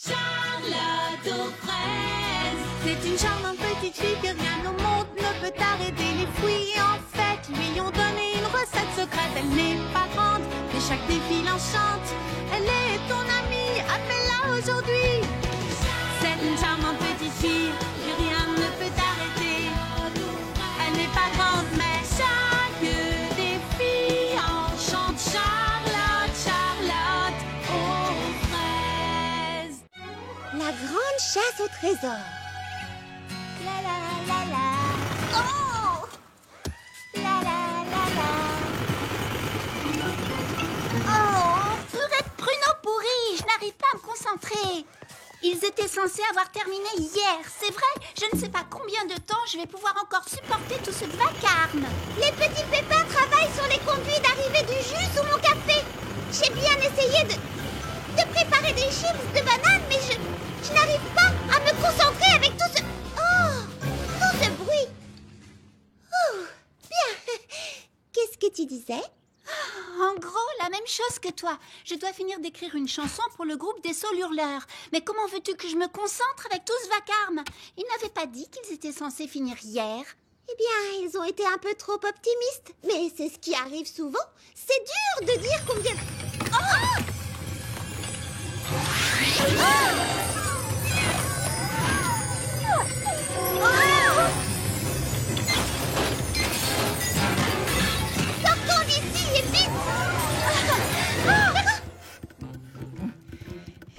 Charlotte aux fraises. C'est une charmante petite fille que rien au monde ne peut arrêter les fruits. En fait, lui ont donné une recette secrète. Elle n'est pas grande, mais chaque défi l'enchante. Elle est ton amie, appelle-la aujourd'hui. C'est une charmante petite fille que rien ne peut arrêter. Elle n'est pas grande, mais chaque défi enchante. Charlotte, Charlotte aux fraises. La grande chasse au trésor. La la la la. Oh! La la la la. Oh, purée de pruneaux pourris, je n'arrive pas à me concentrer. Ils étaient censés avoir terminé hier, c'est vrai. Je ne sais pas combien de temps je vais pouvoir encore supporter tout ce vacarme. Les petits pépins travaillent sur les conduits d'arrivée du jus sous mon café. J'ai bien essayé de préparer des chips de bananes, mais je n'arrive pas à me concentrer avec tout ce... Oh, tout ce bruit. Oh, bien. Qu'est-ce que tu disais? En gros, la même chose que toi. Je dois finir d'écrire une chanson pour le groupe des saules hurleurs. Mais comment veux-tu que je me concentre avec tout ce vacarme? Ils n'avaient pas dit qu'ils étaient censés finir hier. Eh bien, ils ont été un peu trop optimistes. Mais c'est ce qui arrive souvent. C'est dur de dire combien... Oh! Sortons d'ici et vite!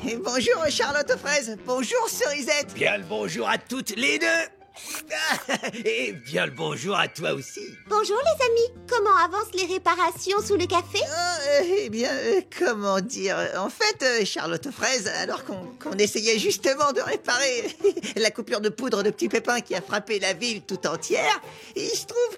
Et bonjour Charlotte aux fraises, bonjour Cerisette. Bien le bonjour à toutes les deux. Et bien le bonjour à toi aussi. Bonjour les amis, comment avancent les réparations sous le café? Eh bien, comment dire? En fait, Charlotte aux fraises, alors qu'on essayait justement de réparer la coupure de poudre de petits pépins qui a frappé la ville tout entière, il se trouve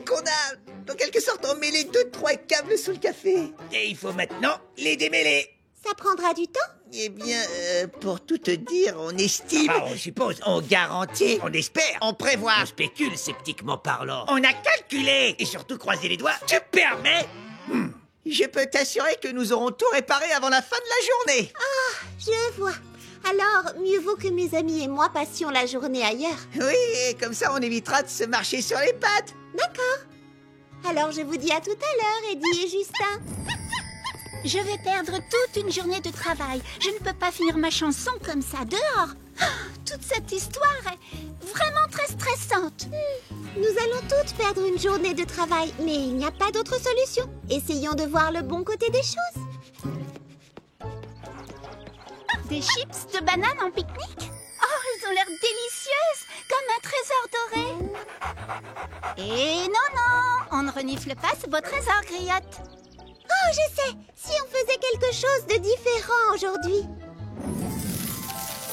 qu'on a, en quelque sorte, emmêlé 2-3 câbles sous le café. Et il faut maintenant les démêler. Ça prendra du temps? Eh bien, pour tout te dire, on estime... On suppose, on garantit, on espère, On prévoit. on spécule sceptiquement parlant. On a calculé et surtout croisé les doigts. Tu permets? Je peux t'assurer que nous aurons tout réparé avant la fin de la journée. Je vois. Alors, mieux vaut que mes amis et moi passions la journée ailleurs. Oui, et comme ça, on évitera de se marcher sur les pattes. D'accord. Alors, je vous dis à tout à l'heure, Eddie et Justin. Je vais perdre toute une journée de travail. Je ne peux pas finir ma chanson comme ça dehors. Toute cette histoire est vraiment très stressante. Nous allons toutes perdre une journée de travail, mais il n'y a pas d'autre solution. Essayons de voir le bon côté des choses. Des chips de bananes en pique-nique? Oh, elles ont l'air délicieuses, comme un trésor doré. Et non, on ne renifle pas ce beau trésor, Griotte. Oh, je sais. Si on faisait quelque chose de différent aujourd'hui.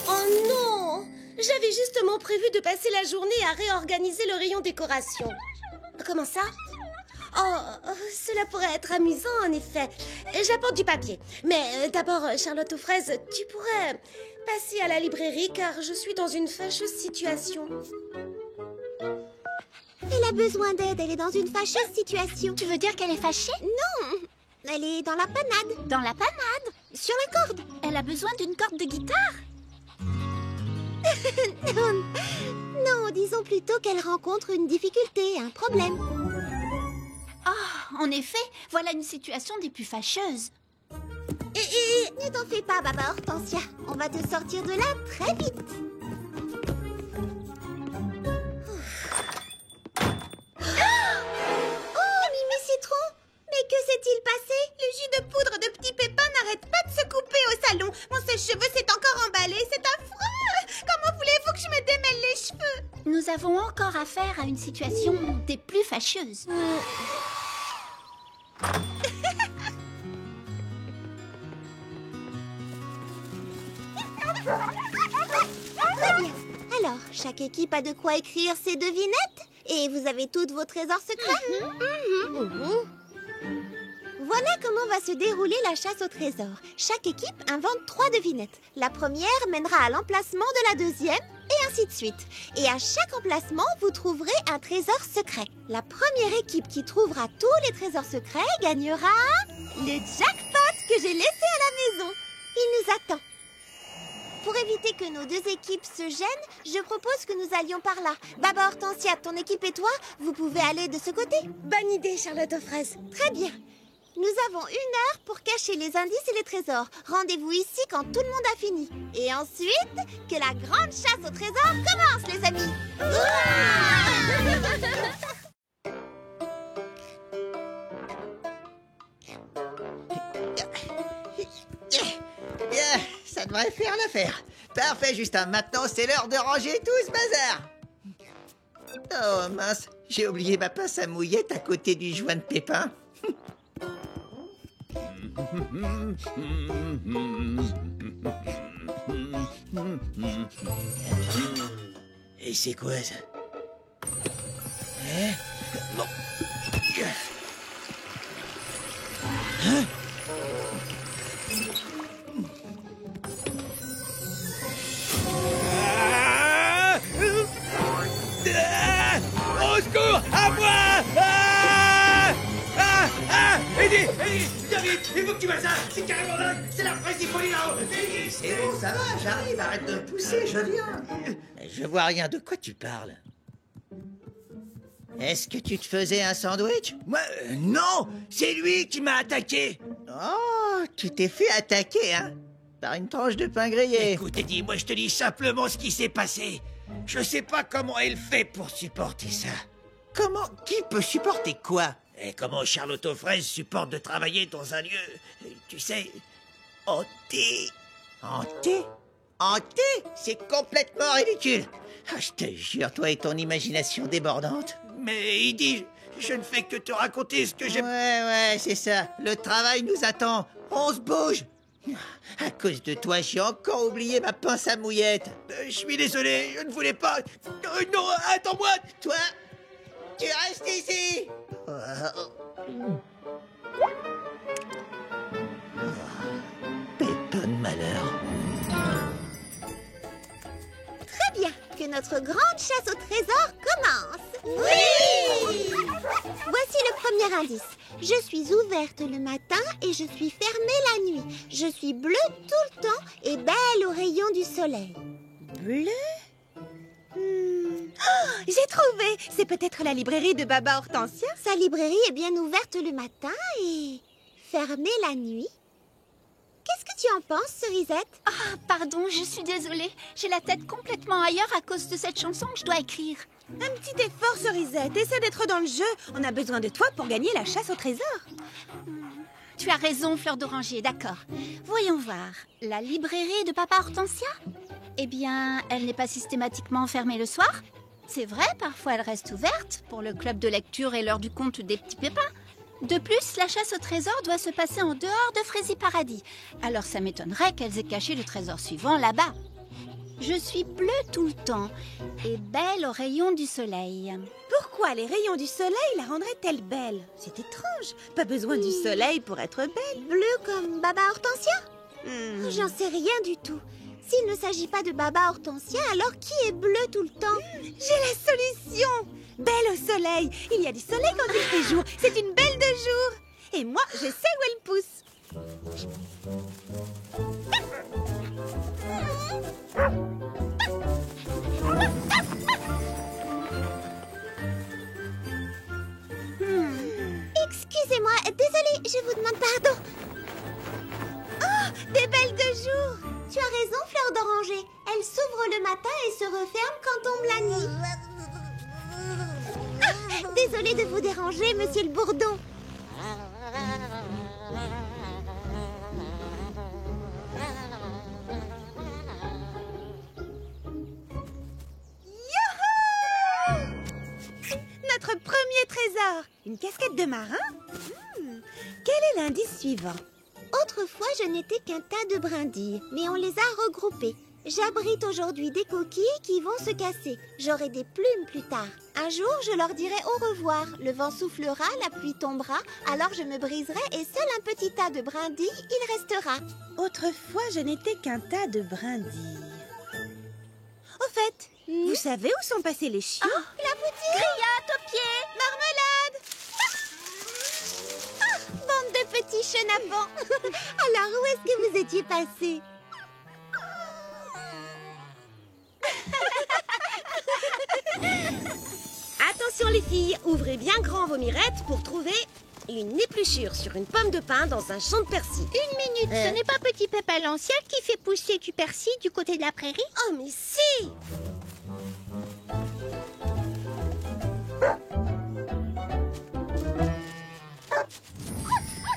Oh non! J'avais justement prévu de passer la journée à réorganiser le rayon décoration. Comment ça? Oh, cela pourrait être amusant en effet. J'apporte du papier. Mais d'abord, Charlotte aux fraises, tu pourrais passer à la librairie car je suis dans une fâcheuse situation. Elle a besoin d'aide, elle est dans une fâcheuse situation. Tu veux dire qu'elle est fâchée? Non, elle est dans la panade. Dans la panade? Sur la corde. Elle a besoin d'une corde de guitare? Non, disons plutôt qu'elle rencontre une difficulté, un problème. Oh, en effet, voilà une situation des plus fâcheuses. Ne t'en fais pas, Baba Hortensia. On va te sortir de là très vite. Oh, Mimi Citron! Mais que s'est-il passé? Le jus de poudre de petits pépins n'arrête pas de se couper au salon. Mon sèche-cheveux s'est encore emballé, c'est affreux. Comment voulez-vous que je me démêle les cheveux? Nous avons encore affaire à une situation des plus fâcheuses. Très bien. Alors, chaque équipe a de quoi écrire ses devinettes? Et vous avez toutes vos trésors secrets? Voilà comment va se dérouler la chasse au trésor. Chaque équipe invente 3 devinettes. La première mènera à l'emplacement de la deuxième, et ainsi de suite. Et à chaque emplacement, vous trouverez un trésor secret. La première équipe qui trouvera tous les trésors secrets gagnera le jackpot que j'ai laissé à la maison. Il nous attend. pour éviter que nos deux équipes se gênent, je propose que nous allions par là. Baba Hortensia, ton équipe et toi, vous pouvez aller de ce côté. Bonne idée, Charlotte aux fraises. Très bien. Nous avons 1 heure pour cacher les indices et les trésors. Rendez-vous ici quand tout le monde a fini. Et ensuite, que la grande chasse au trésor commence, les amis. Bien, ça devrait faire l'affaire. Parfait, Justin. Maintenant, c'est l'heure de ranger tout ce bazar. Oh mince, j'ai oublié ma pince à mouillette à côté du joint de pépin. Et c'est quoi ça? Hein? Bon. Hein? Au secours! À moi! Eddie! Viens vite! Il faut que tu vois ça! C'est carrément dingue! C'est la fraise Hippolyte là-haut! Eddie, C'est bon, ça va, j'arrive, arrête de me pousser, je viens. Je vois rien, de quoi tu parles? Est-ce que tu te faisais un sandwich? Moi, non! C'est lui qui m'a attaqué! Oh, tu t'es fait attaquer, hein? Par une tranche de pain grillé. Écoute, Eddie, moi je te dis simplement ce qui s'est passé. Je sais pas comment elle fait pour supporter ça. Comment? Qui peut supporter quoi? Et comment Charlotte aux fraises supporte de travailler dans un lieu, tu sais, hanté. Hanté? Hanté? C'est complètement ridicule. Ah, je te jure, toi et ton imagination débordante. Mais Eddie, je ne fais que te raconter ce que j'ai... Ouais, c'est ça. Le travail nous attend. On se bouge. À cause de toi, j'ai encore oublié ma pince à mouillette. Je suis désolé, je ne voulais pas... non, attends-moi. Toi, tu restes ici. Pépin de malheur. Très bien, que notre grande chasse au trésor commence. Oui! Voici le premier indice. Je suis ouverte le matin et je suis fermée la nuit. Je suis bleue tout le temps et belle aux rayons du soleil. Bleue? Oh, j'ai trouvé! C'est peut-être la librairie de Baba Hortensia? Sa librairie est bien ouverte le matin et fermée la nuit. Qu'est-ce que tu en penses, Cerisette? Ah, pardon, je suis désolée. J'ai la tête complètement ailleurs à cause de cette chanson que je dois écrire. Un petit effort, Cerisette. Essaie d'être dans le jeu. On a besoin de toi pour gagner la chasse au trésor. Tu as raison, Fleur d'Oranger, d'accord. Voyons voir. La librairie de Papa Hortensia? Eh bien, elle n'est pas systématiquement fermée le soir. C'est vrai, parfois elle reste ouverte pour le club de lecture et l'heure du conte des petits pépins. De plus, la chasse au trésor doit se passer en dehors de Frézy Paradis. Alors ça m'étonnerait qu'elles aient caché le trésor suivant là-bas. Je suis bleue tout le temps et belle aux rayons du soleil. Pourquoi les rayons du soleil la rendraient-elles belle? C'est étrange. Pas besoin du soleil pour être belle. Bleue comme Baba Hortensia? J'en sais rien du tout. S'il ne s'agit pas de Baba Hortensia, alors qui est bleu tout le temps? J'ai la solution! Belle au soleil. Il y a du soleil quand il fait jour. C'est une belle de jour. Et moi, je sais où elle pousse. Excusez-moi, désolée, je vous demande pardon. Oh, des belles de jour. Tu as raison, Fleur d'Oranger. Elle s'ouvre le matin et se referme quand tombe la nuit. Ah, désolée de vous déranger, monsieur le bourdon. Youhou! Notre premier trésor. Une casquette de marin. Quel est l'indice suivant? Autrefois, je n'étais qu'un tas de brindilles, mais on les a regroupées. J'abrite aujourd'hui des coquilles qui vont se casser. J'aurai des plumes plus tard. Un jour, je leur dirai au revoir. Le vent soufflera, la pluie tombera, alors je me briserai et seul un petit tas de brindilles, il restera. Autrefois, je n'étais qu'un tas de brindilles. Au fait, vous savez où sont passés les chiots? La boutique! Grillade aux pieds! Marmelade! Bande de petits chenapans. Alors, où est-ce que vous étiez passés? Attention les filles, ouvrez bien grand vos mirettes pour trouver une épluchure sur une pomme de pin dans un champ de persil. Une minute, ce n'est pas Petit Pépin l'ancien qui fait pousser du persil du côté de la prairie? Oh mais si!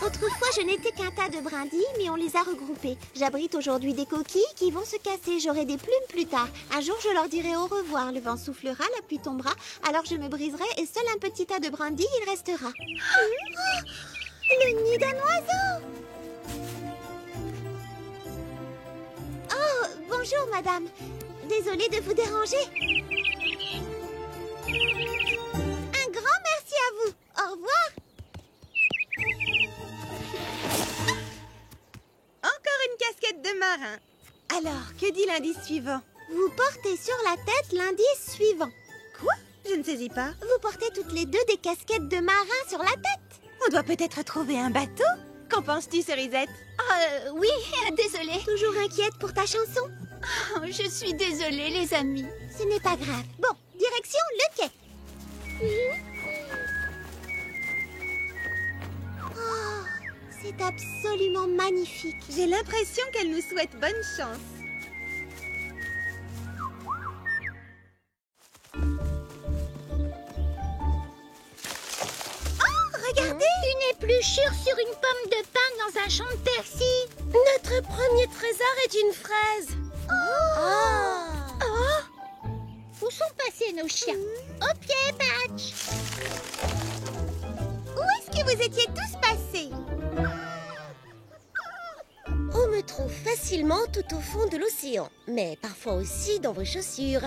Autrefois, je n'étais qu'un tas de brindilles, mais on les a regroupées. J'abrite aujourd'hui des coquilles qui vont se casser. J'aurai des plumes plus tard. Un jour, je leur dirai au revoir. Le vent soufflera, la pluie tombera. Alors je me briserai et seul un petit tas de brindilles, il restera. Le nid d'un oiseau! Oh, bonjour, madame. Désolée de vous déranger. Un grand merci à vous. Au revoir. Encore une casquette de marin. Alors, que dit l'indice suivant? Vous portez sur la tête l'indice suivant. Quoi? Je ne saisis pas. Vous portez toutes les deux des casquettes de marin sur la tête. On doit peut-être trouver un bateau. Qu'en penses-tu, Cerisette? Oui, désolée. Toujours inquiète pour ta chanson? Oh, je suis désolée, les amis. Ce n'est pas grave. Bon, direction le quai. Oh, c'est absolument magnifique. J'ai l'impression qu'elle nous souhaite bonne chance. Regardez, Une épluchure sur une pomme de pin dans un champ de persil. Notre premier trésor est une fraise. Où sont passés nos chiens? Au pied, Patch. où est-ce que vous étiez tous passés? On me trouve facilement tout au fond de l'océan, mais parfois aussi dans vos chaussures.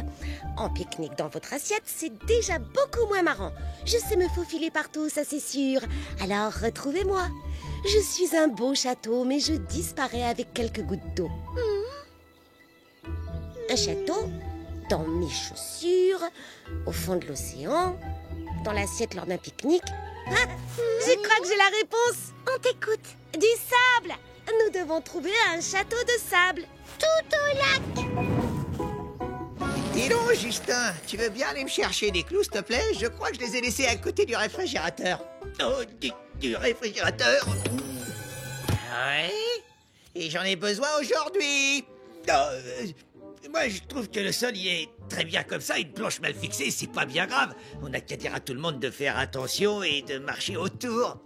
En pique-nique dans votre assiette, c'est déjà beaucoup moins marrant. Je sais me faufiler partout, ça c'est sûr. Alors retrouvez-moi. Je suis un beau château, mais je disparais avec quelques gouttes d'eau. Un château dans mes chaussures, au fond de l'océan, dans l'assiette lors d'un pique-nique. Ah, je crois que j'ai la réponse. On t'écoute. Du sable. Nous devons trouver un château de sable. Tout au lac. Dis donc, Justin, tu veux bien aller me chercher des clous, s'il te plaît? Je crois que je les ai laissés à côté du réfrigérateur. Oh, du réfrigérateur. Ouais. Et j'en ai besoin aujourd'hui. Moi, je trouve que le sol y est très bien comme ça. Une planche mal fixée, c'est pas bien grave. On n'a qu'à dire à tout le monde de faire attention et de marcher autour.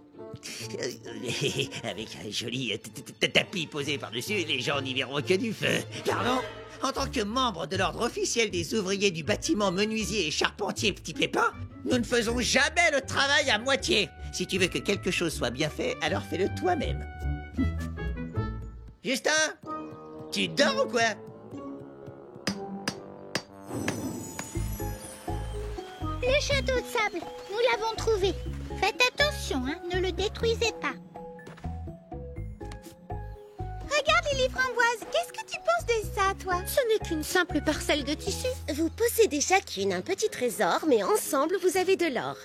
Avec un joli tapis posé par-dessus, les gens n'y verront que du feu. Pardon? En tant que membre de l'ordre officiel des ouvriers du bâtiment menuisier et charpentier Petit Pépin, nous ne faisons jamais le travail à moitié. Si tu veux que quelque chose soit bien fait, alors fais-le toi-même. Justin, tu dors ou quoi? Le château de sable, nous l'avons trouvé. Faites attention, hein, ne le détruisez pas. Regarde, Lily Framboise, qu'est-ce que tu penses de ça, toi? Ce n'est qu'une simple parcelle de tissu. Vous possédez chacune un petit trésor, mais ensemble, vous avez de l'or.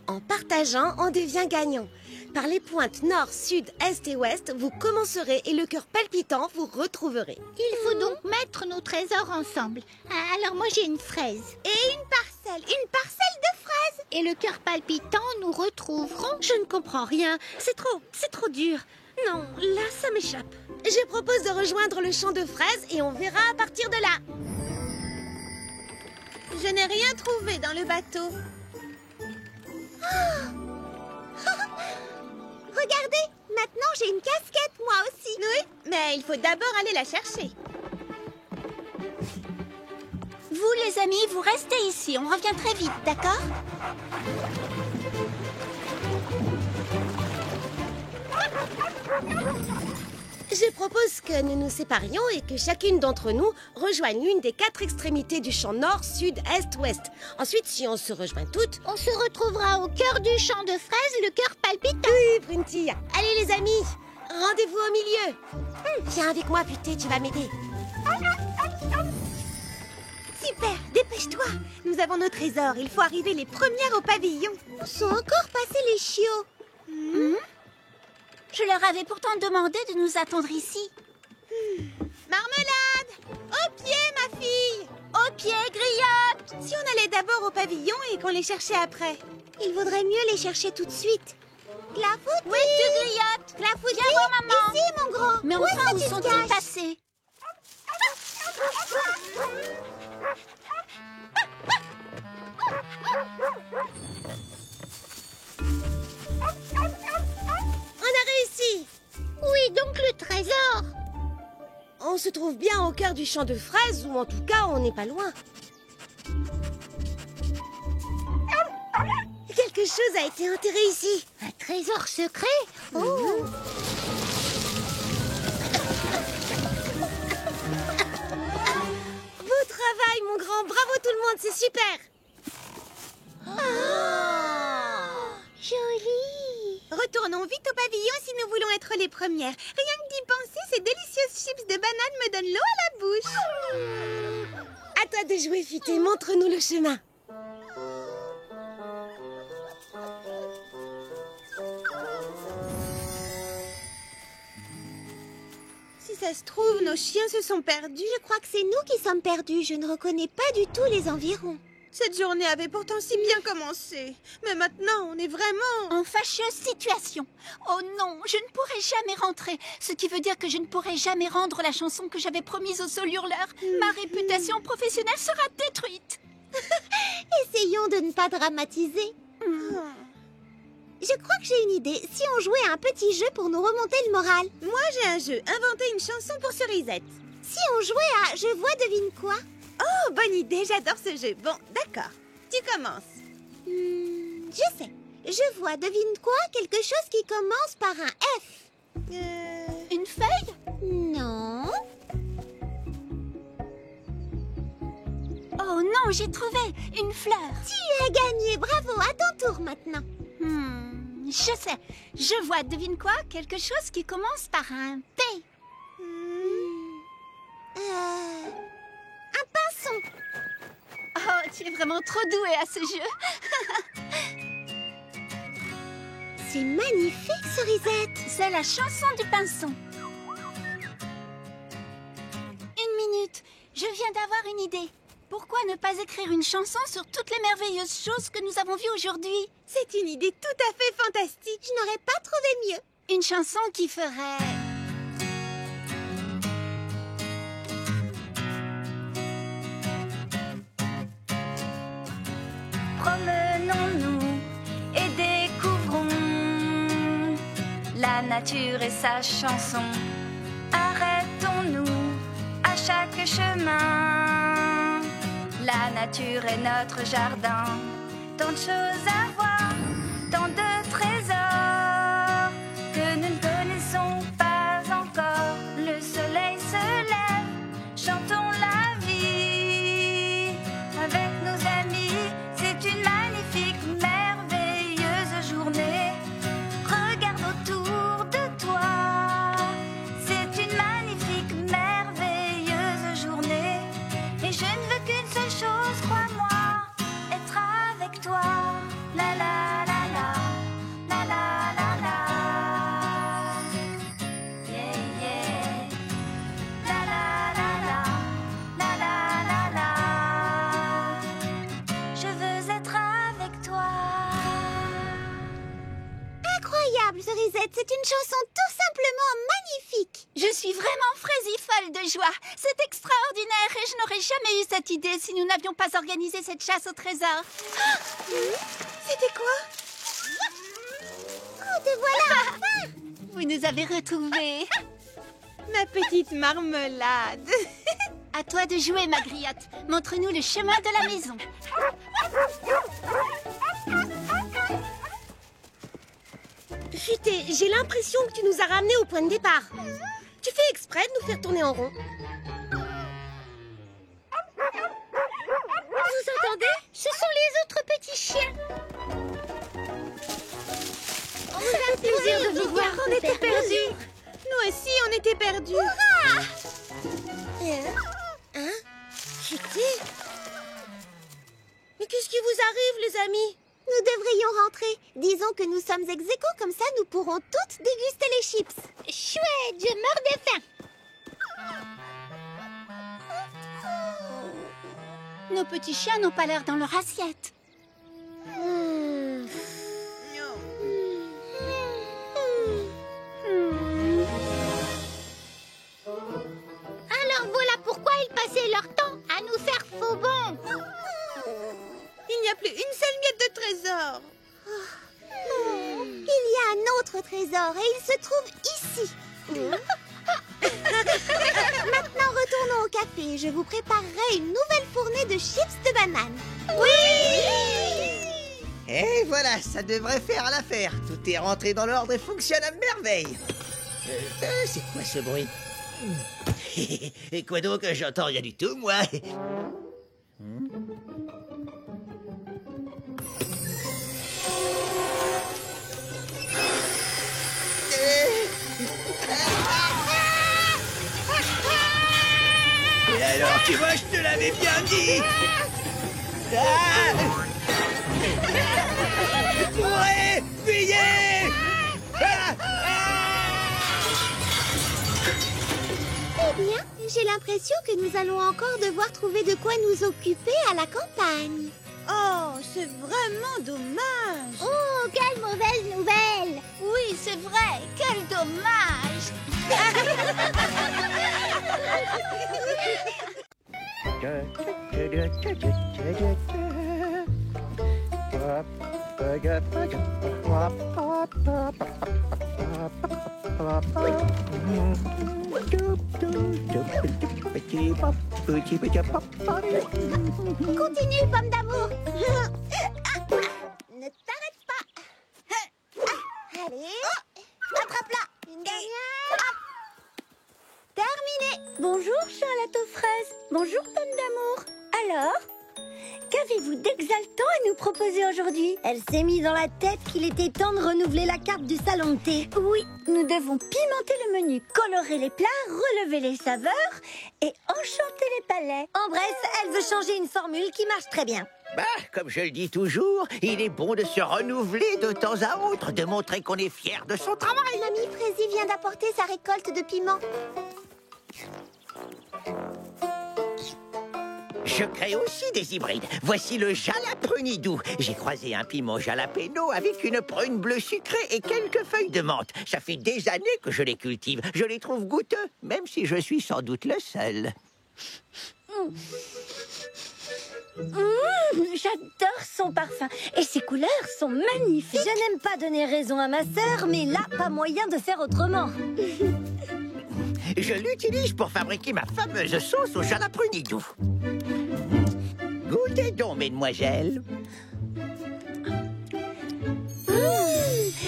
En partageant, on devient gagnant. Par les pointes nord, sud, est et ouest, vous commencerez et le cœur palpitant, vous retrouverez. Il faut donc mettre nos trésors ensemble. Ah, alors moi j'ai une fraise. Et une parcelle de fraises. Et le cœur palpitant, nous retrouverons... Je ne comprends rien. C'est trop dur. Non, là, ça m'échappe. Je propose de rejoindre le champ de fraises et on verra à partir de là. Je n'ai rien trouvé dans le bateau. Regardez, maintenant j'ai une casquette, moi aussi. Oui, mais il faut d'abord aller la chercher. Vous, les amis, vous restez ici. On revient très vite, d'accord? Je propose que nous nous séparions et que chacune d'entre nous rejoigne l'une des 4 extrémités du champ nord, sud, est, ouest. Ensuite, si on se rejoint toutes... On se retrouvera au cœur du champ de fraises, le cœur palpitant. Oui, Brunty. Allez, les amis, rendez-vous au milieu. Viens avec moi, putain, tu vas m'aider. Super, dépêche-toi. Nous avons nos trésors, il faut arriver les premières au pavillon. Où sont encore passés les chiots? Je leur avais pourtant demandé de nous attendre ici. Marmelade, au pied, ma fille. Au pied, Griotte! Si on allait d'abord au pavillon et qu'on les cherchait après? Il vaudrait mieux les chercher tout de suite. Clafoutis! Oui, Dugliot. Clafoutis! Viens voir, maman. Ici, mon grand! Mais Où est-ce enfin, que où tu te sont-ils caches? passés? On a réussi! Oui, donc le trésor! On se trouve bien au cœur du champ de fraises, ou en tout cas, on n'est pas loin. Quelque chose a été enterré ici. Un trésor secret? Oh! Beau travail, mon grand. Bravo tout le monde, c'est super. Joli! Retournons vite au pavillon si nous voulons être les premières. Rien que d'y penser, ces délicieuses chips de banane me donnent l'eau à la bouche. À toi de jouer, Fité. Montre-nous le chemin. Si ça se trouve, nos chiens se sont perdus. Je crois que c'est nous qui sommes perdus. Je ne reconnais pas du tout les environs. Cette journée avait pourtant si bien commencé. Mais maintenant, on est vraiment... En fâcheuse situation. Oh non, je ne pourrai jamais rentrer. Ce qui veut dire que je ne pourrai jamais rendre la chanson que j'avais promise au Saule Hurleur. Ma réputation professionnelle sera détruite. Essayons de ne pas dramatiser. Je crois que j'ai une idée. Si on jouait à un petit jeu pour nous remonter le moral. Moi, j'ai un jeu. Inventer une chanson pour Cerisette. Si on jouait à Je vois, devine quoi? Oh, bonne idée, j'adore ce jeu. Bon, d'accord. Tu commences. Je sais. Je vois, devine quoi? Quelque chose qui commence par un F. Une feuille? Non. Oh non, j'ai trouvé une fleur. Tu as gagné. Bravo. À ton tour maintenant. Je sais. Je vois, devine quoi? Quelque chose qui commence par un P. Un pinson. Oh, tu es vraiment trop douée à ce jeu. C'est magnifique, Cerisette. C'est la chanson du pinson. Une minute. Je viens d'avoir une idée. Pourquoi ne pas écrire une chanson sur toutes les merveilleuses choses que nous avons vues aujourd'hui? C'est une idée tout à fait fantastique. Je n'aurais pas trouvé mieux. Une chanson qui ferait... Promenons-nous et découvrons la nature et sa chanson. Arrêtons-nous à chaque chemin. La nature est notre jardin. Tant de choses à voir, tant de trésors que nous ne connaissons pas encore. Le soleil se lève, chantons la vie avec nos amis. C'est une magnifique, merveilleuse journée. Regarde autour de toi. C'est une magnifique, merveilleuse journée. Et je ne veux qu'une seule chose, crois-moi, être avec toi. La la la la, la la la la. Yeah yeah. La la la la, la la la la. Je veux être avec toi. Incroyable, Cerisette. C'est une chanson tout simplement magnifique. Je suis vraiment fraisifolle de joie. C'est extraordinaire et je n'aurais jamais eu cette idée si nous n'avions pas organisé cette chasse au trésor. C'était quoi? Oh, te voilà enfin. Vous nous avez retrouvés. Ma petite marmelade. À toi de jouer, ma griotte. Montre-nous le chemin de la maison. Futé, j'ai l'impression que tu nous as ramenés au point de départ. Tu fais exprès de nous faire tourner en rond. Vous entendez? Ce sont les autres petits chiens. C'est un plaisir de vous voir. On était perdus. Nous aussi, on était perdus. Hein? Futé? Mais qu'est-ce qui vous arrive, les amis? Nous devrions rentrer. Disons que nous sommes ex aequo, comme ça nous pourrons toutes déguster les chips. Chouette, je meurs de faim. Nos petits chiens n'ont pas l'air dans leur assiette. Alors voilà pourquoi ils passaient leur temps à nous faire faux bons. Il n'y a plus une seule miette de trésor. Il y a un autre trésor et il se trouve ici. Maintenant, retournons au café. Je vous préparerai une nouvelle fournée de chips de banane. Et voilà, ça devrait faire l'affaire. Tout est rentré dans l'ordre et fonctionne à merveille. C'est quoi ce bruit? Et quoi donc? J'entends rien du tout, moi. Et alors, tu vois, je te l'avais bien dit. Ouais, fuyez. Eh bien, j'ai l'impression que nous allons encore devoir trouver de quoi nous occuper à la campagne. Oh, c'est vraiment dommage. Oh, quelle mauvaise nouvelle! Oui, c'est vrai. Quel dommage. Continue, pomme d'amour. Ne t'arrête pas. Allez, attrape-la. Une dernière. Terminé. Bonjour Charlotte aux fraises. Bonjour pomme d'amour. Alors, qu'avez-vous d'exaltant à nous proposer aujourd'hui? Elle s'est mise dans la tête qu'il était temps de renouveler la carte du salon de thé. Oui, nous devons pimenter le menu, colorer les plats, relever les saveurs et enchanter les palais. En bref, elle veut changer une formule qui marche très bien. Bah, comme je le dis toujours, il est bon de se renouveler de temps à autre, de montrer qu'on est fier de son travail. Mamie Frézy vient d'apporter sa récolte de piments. Je crée aussi des hybrides. Voici le jalaprunidou. J'ai croisé un piment jalapeno avec une prune bleue sucrée et quelques feuilles de menthe. Ça fait des années que je les cultive. Je les trouve goûteux, même si je suis sans doute le seul. J'adore son parfum et ses couleurs sont magnifiques. Je n'aime pas donner raison à ma sœur, mais là, pas moyen de faire autrement. Je l'utilise pour fabriquer ma fameuse sauce au jalaprunidou. Goûtez donc, mesdemoiselles.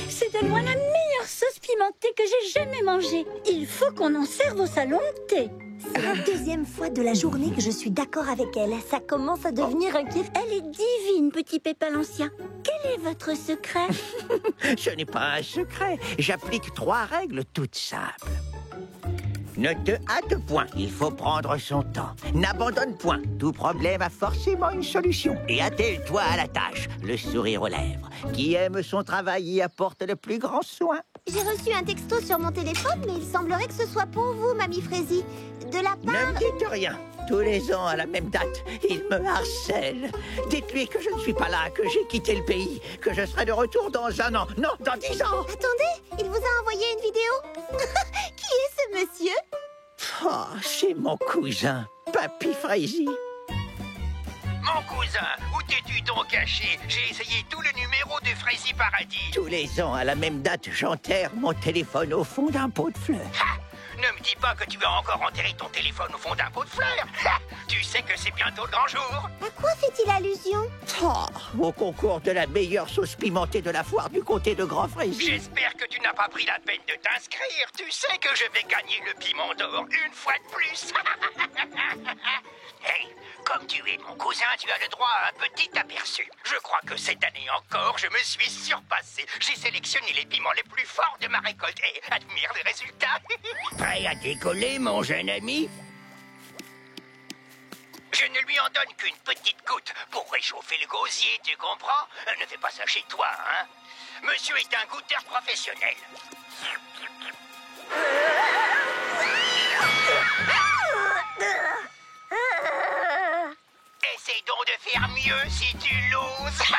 C'est de loin la meilleure sauce pimentée que j'ai jamais mangée. Il faut qu'on en serve au salon de thé. C'est la deuxième fois de la journée que je suis d'accord avec elle. Ça commence à devenir un kiff. Elle est divine, petit Pépin l'Ancien. Quel est votre secret? Ce n'est pas un secret. J'applique 3 règles toutes simples. Ne te hâte point, il faut prendre son temps. N'abandonne point, tout problème a forcément une solution. Et attelle-toi à la tâche, le sourire aux lèvres. Qui aime son travail y apporte le plus grand soin. J'ai reçu un texto sur mon téléphone, mais il semblerait que ce soit pour vous, Mamie Frézy. De la Ne part... me dites rien. Tous les ans, à la même date, il me harcèle. Dites-lui que je ne suis pas là, que j'ai quitté le pays, que je serai de retour dans 1 an. Non, dans 10 ans. Attendez, il vous a envoyé une vidéo. Qui est ce monsieur? Oh, c'est mon cousin, Papy Frézy. Mon cousin, où t'es-tu donc caché? J'ai essayé tout le numéro de Frézy Paradis. Tous les ans, à la même date, j'enterre mon téléphone au fond d'un pot de fleurs. Ha! Ne me dis pas que tu vas encore enterrer ton téléphone au fond d'un pot de fleurs. Ha! Tu sais que c'est bientôt le grand jour. À quoi fait-il allusion? Oh, au concours de la meilleure sauce pimentée de la foire du comté de Grand Frézy. J'espère que tu n'as pas pris la peine de t'inscrire. Tu sais que je vais gagner le piment d'or une fois de plus. Hey, comme tu es mon cousin, tu as le droit à un petit aperçu. Je crois que cette année encore, je me suis surpassé. J'ai sélectionné les piments les plus forts de ma récolte et admire les résultats. Prêt à décoller, mon jeune ami? Je ne lui en donne qu'une petite goutte pour réchauffer le gosier, tu comprends? Ne fais pas ça chez toi, hein? Monsieur est un goûteur professionnel. Essaye de faire mieux si tu l'oses.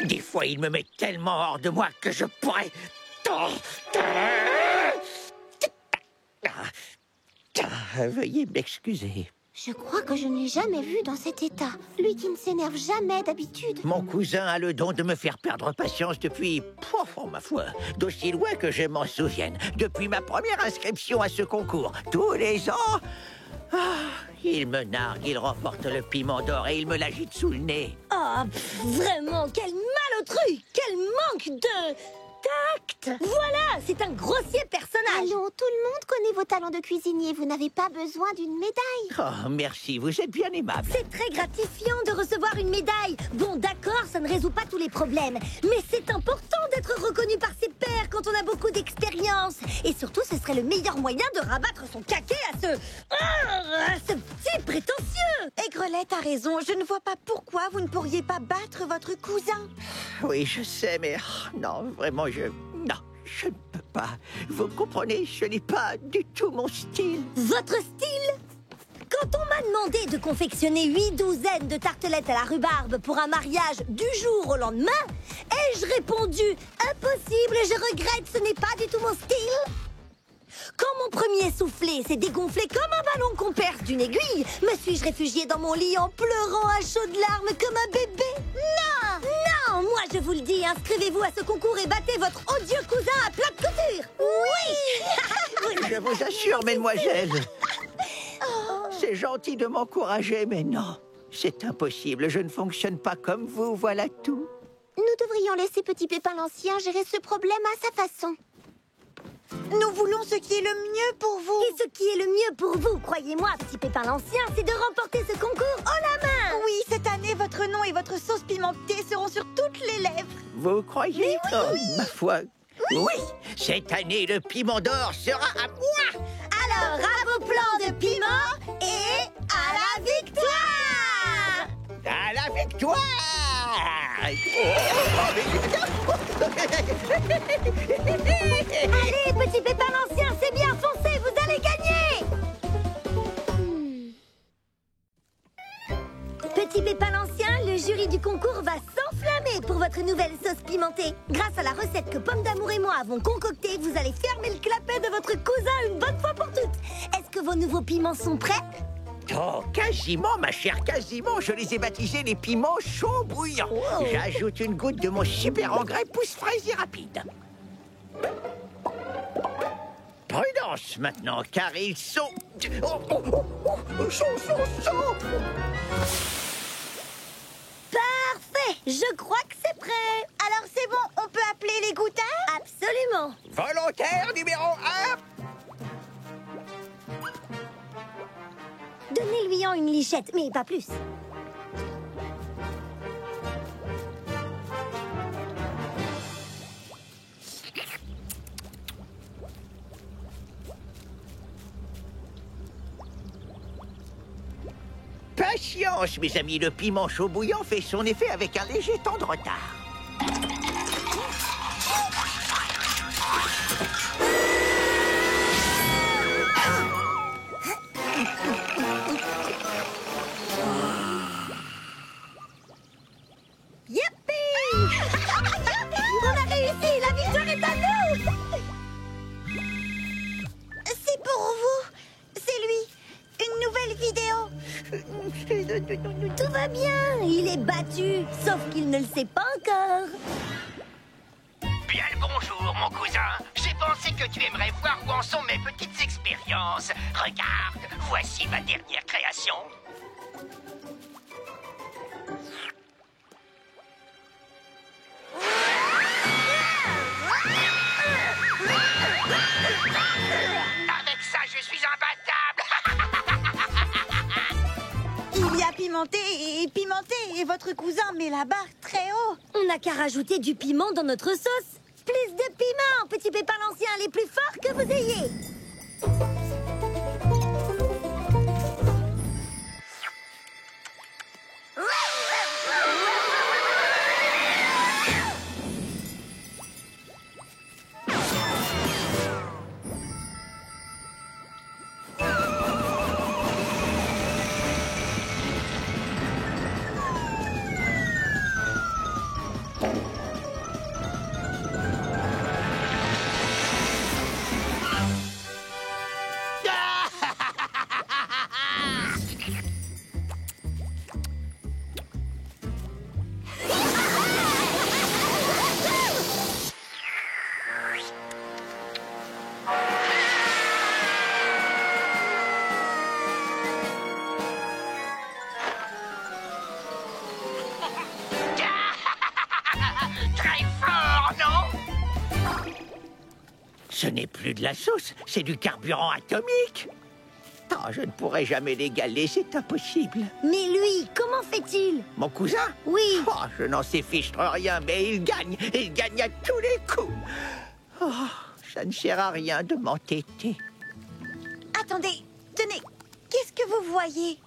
Des fois, il me met tellement hors de moi que je pourrais... Veuillez m'excuser. Je crois que je ne l'ai jamais vu dans cet état. Lui qui ne s'énerve jamais d'habitude. Mon cousin a le don de me faire perdre patience depuis, ma foi, d'aussi loin que je m'en souvienne. Depuis ma première inscription à ce concours, tous les ans... il me nargue, il remporte le piment d'or et il me l'agite sous le nez. Oh, vraiment, quel malotru! Quel manque de... tact! Voilà, c'est un grossier personnage! Allons, tout le monde connaît vos talents de cuisinier. Vous n'avez pas besoin d'une médaille. Oh, merci, vous êtes bien aimable. C'est très gratifiant de recevoir une médaille. Bon, d'accord, ça ne résout pas tous les problèmes. Mais c'est important d'être reconnu par ses pairs quand on a beaucoup d'expérience. Et surtout, ce serait le meilleur moyen de rabattre son caquet à ce petit prétentieux. Aigrelette a raison. Je ne vois pas pourquoi vous ne pourriez pas battre votre cousin. Oui, je sais, mais non, vraiment, non, je ne peux pas. Vous comprenez, ce n'est pas du tout mon style. Votre style? Quand on m'a demandé de confectionner 8 douzaines de tartelettes à la rhubarbe pour un mariage du jour au lendemain, ai-je répondu « Impossible, je regrette, ce n'est pas du tout mon style ». Quand mon premier soufflé s'est dégonflé comme un ballon qu'on perce d'une aiguille, me suis-je réfugiée dans mon lit en pleurant à chaudes larmes comme un bébé? Non! Non! Moi je vous le dis, inscrivez-vous à ce concours et battez votre odieux cousin à plat de couture! Oui! Je vous assure, mesdemoiselles. C'est gentil de m'encourager, mais non, c'est impossible. Je ne fonctionne pas comme vous, voilà tout. Nous devrions laisser Petit Pépin l'Ancien gérer ce problème à sa façon. Nous voulons ce qui est le mieux pour vous. Et ce qui est le mieux pour vous, croyez-moi, Petit Pépin l'Ancien, c'est de remporter ce concours haut la main. Oui, cette année, votre nom et votre sauce pimentée seront sur toutes les lèvres. Vous croyez? Oui, Oh, oui. ma foi. Oui, cette année, le piment d'or sera à moi. Alors, à vos plans de piment et à la victoire! À la victoire! Allez, Petit Pépin l'Ancien, c'est bien, foncez, vous allez gagner! Petit Pépin l'Ancien, le jury du concours va s'enflammer pour votre nouvelle sauce pimentée. Grâce à la recette que Pomme d'Amour et moi avons concoctée, vous allez fermer le clapet de votre cousin une bonne fois pour toutes. Est-ce que vos nouveaux piments sont prêts? Oh, quasiment, ma chère, quasiment. Je les ai baptisés les piments chauds bouillants. Wow. J'ajoute une goutte de mon super engrais pousse-fraise et rapide. Prudence maintenant, car ils sont... Chaud. Parfait, je crois que c'est prêt. Alors c'est bon, on peut appeler les goûteurs? Absolument. Volontaire numéro 1. Donnez-lui en une lichette, mais pas plus. Patience, mes amis, le piment chaud bouillant fait son effet avec un léger temps de retard. Youpi! On a réussi, la victoire est à nous! C'est pour vous. C'est lui. Une nouvelle vidéo. Tout va bien, il est battu, sauf qu'il ne le sait pas encore. Bien le bonjour, mon cousin. J'ai pensé que tu aimerais voir où en sont mes petites expériences. Regarde, voici ma dernière création. Avec ça, je suis imbattable. Il y a pimenté et votre cousin met la barre très haut. On n'a qu'à rajouter du piment dans notre sauce. Plus de piment, Petit Pépin l'Ancien, les plus forts que vous ayez. Ce n'est plus de la sauce, c'est du carburant atomique. Oh, je ne pourrai jamais l'égaler, c'est impossible. Mais lui, comment fait-il? Mon cousin? Oui. Oh, je n'en sais fichtre rien, mais il gagne à tous les coups. Oh, ça ne sert à rien de m'entêter. Attendez, tenez, qu'est-ce que vous voyez?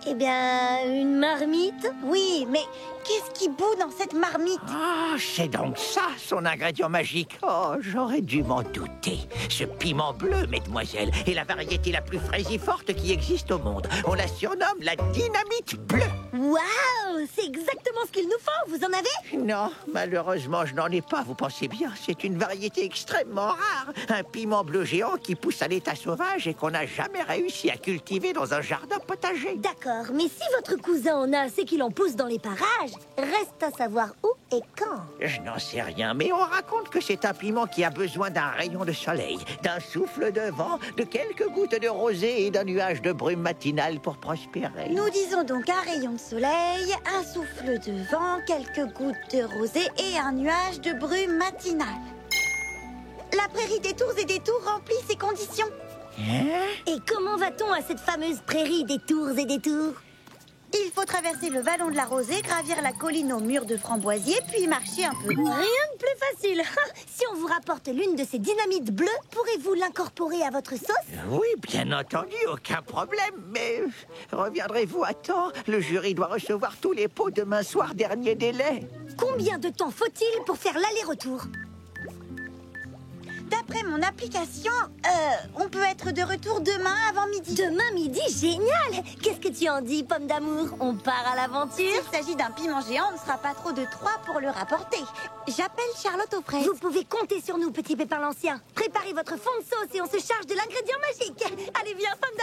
Eh bien, une marmite? Oui, mais qu'est-ce qui bout dans cette marmite? Ah, c'est donc ça, son ingrédient magique. Oh, j'aurais dû m'en douter. Ce piment bleu, mesdemoiselles, est la variété la plus fraisiforte qui existe au monde. On la surnomme la dynamite bleue. Waouh, c'est exactement ce qu'il nous faut. Vous en avez? Non, malheureusement, je n'en ai pas, vous pensez bien. C'est une variété extrêmement rare. Un piment bleu géant qui pousse à l'état sauvage et qu'on n'a jamais réussi à cultiver dans un jardin potager. D'accord, mais si votre cousin en a assez qu'il en pousse dans les parages, reste à savoir où et quand. Je n'en sais rien, mais on raconte que c'est un piment qui a besoin d'un rayon de soleil, d'un souffle de vent, de quelques gouttes de rosée et d'un nuage de brume matinale pour prospérer. Nous disons donc un rayon de soleil, un souffle de vent, quelques gouttes de rosée et un nuage de brume matinale. La prairie des tours et des tours remplit ces conditions. Hein? Et comment va-t-on à cette fameuse prairie des tours et des tours? Il faut traverser le vallon de la Rosée, gravir la colline au mur de framboisier, puis marcher un peu. Rien de plus facile. Si on vous rapporte l'une de ces dynamites bleues, pourrez-vous l'incorporer à votre sauce? Oui, bien entendu, aucun problème, mais reviendrez-vous à temps? Le jury doit recevoir tous les pots demain soir, dernier délai. Combien de temps faut-il pour faire l'aller-retour? D'après mon application, on peut être de retour demain avant midi. Demain midi, génial! Qu'est-ce que tu en dis, pomme d'amour? On part à l'aventure? S'il s'agit d'un piment géant, on ne sera pas trop de 3 pour le rapporter. J'appelle Charlotte aux fraises. Vous pouvez compter sur nous, petit pépin l'ancien. Préparez votre fond de sauce et on se charge de l'ingrédient magique. Allez, viens, pomme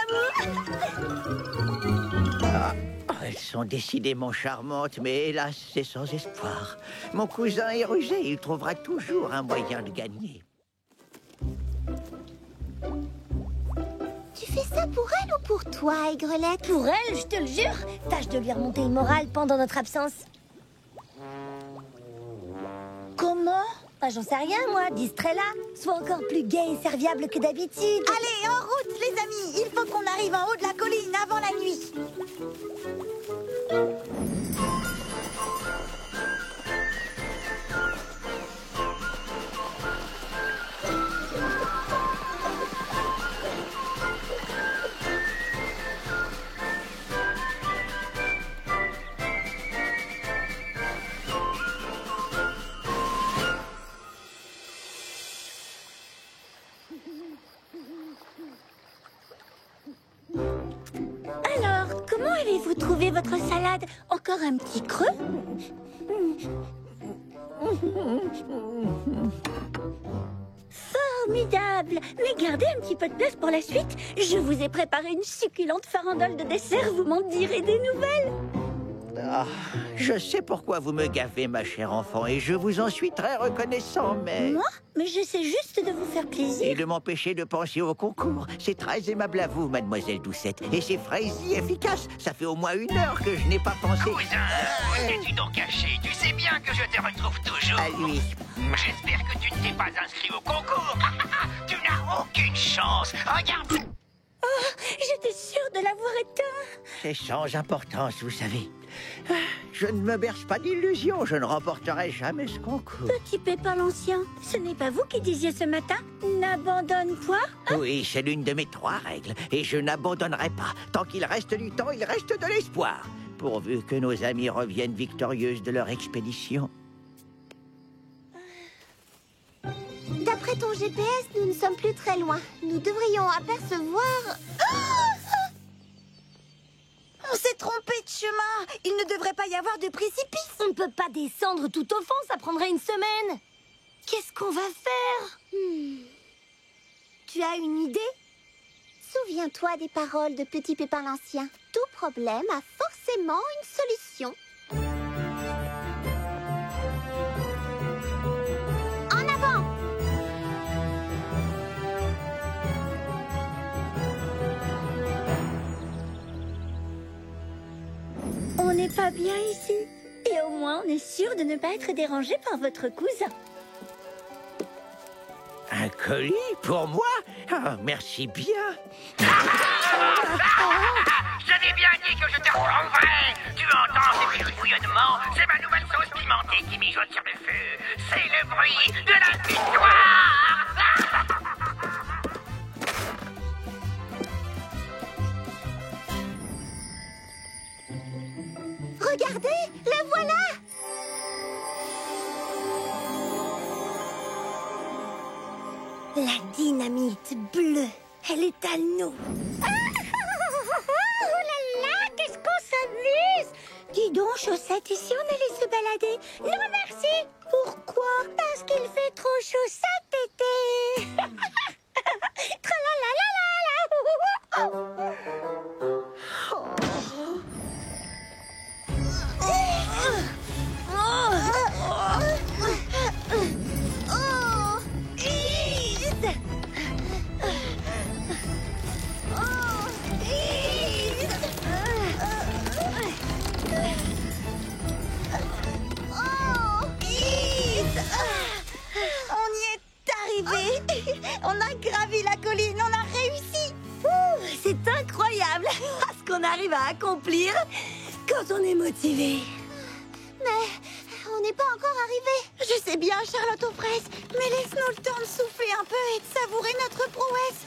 d'amour! Elles sont décidément charmantes, mais hélas, c'est sans espoir. Mon cousin est rusé, il trouvera toujours un moyen de gagner. Tu fais ça pour elle ou pour toi, Aigrelette? Pour elle, je te le jure. Tâche de lui remonter le moral pendant notre absence. Comment? J'en sais rien, moi. Distrait-la. Sois encore plus gai et serviable que d'habitude. Allez, en route, les amis. Il faut qu'on arrive en haut de la colline avant la nuit. Alors, comment avez-vous trouvé votre salade? Encore un petit creux? Formidable! Mais gardez un petit peu de place pour la suite. Je vous ai préparé une succulente farandole de dessert. Vous m'en direz des nouvelles. Ah, je sais pourquoi vous me gavez, ma chère enfant, et je vous en suis très reconnaissant, mais... Moi? Mais j'essaie juste de vous faire plaisir. Et de m'empêcher de penser au concours. C'est très aimable à vous, mademoiselle Doucette. Et c'est frais et efficace. Ça fait au moins 1 heure que je n'ai pas pensé... Cousin, où t'es-tu donc caché? Tu sais bien que je te retrouve toujours. À lui. J'espère que tu ne t'es pas inscrit au concours. Tu n'as aucune chance. Regarde. Oh, j'étais sûre de l'avoir éteint. C'est sans importance, vous savez. Je ne me berce pas d'illusions. Je ne remporterai jamais ce concours. Petit Pépin l'ancien, ce n'est pas vous qui disiez ce matin « N'abandonne point ». Oui, c'est l'une de mes 3 règles. Et je n'abandonnerai pas. Tant qu'il reste du temps, il reste de l'espoir. Pourvu que nos amis reviennent victorieuses de leur expédition. D'après ton GPS, nous ne sommes plus très loin. Nous devrions apercevoir... On s'est trompé de chemin. Il ne devrait pas y avoir de précipice. On ne peut pas descendre tout au fond, ça prendrait 1 semaine. Qu'est-ce qu'on va faire? Tu as une idée? Souviens-toi des paroles de Petit Pépin l'Ancien. Tout problème a forcément une solution. En avant! On n'est pas bien ici. Et au moins, on est sûr de ne pas être dérangé par votre cousin. Un colis pour moi? Ah, merci bien. J'avais bien dit que je te reprendrais. Tu entends ces petits bouillonnements? C'est ma nouvelle sauce pimentée qui mijote sur le feu. C'est le bruit de la victoire. Regardez, le voilà! La dynamite bleue, elle est à nous. Oh là là, qu'est-ce qu'on s'amuse! Dis donc, Chaussette, ici on allait se balader. Non, merci! Pourquoi? Parce qu'il fait trop chaud cet été! Tralalalala! On a gravi la colline, on a réussi. C'est incroyable ce qu'on arrive à accomplir quand on est motivé. Mais on n'est pas encore arrivé. Je sais bien, Charlotte aux fraises, mais laisse-nous le temps de souffler un peu et de savourer notre prouesse.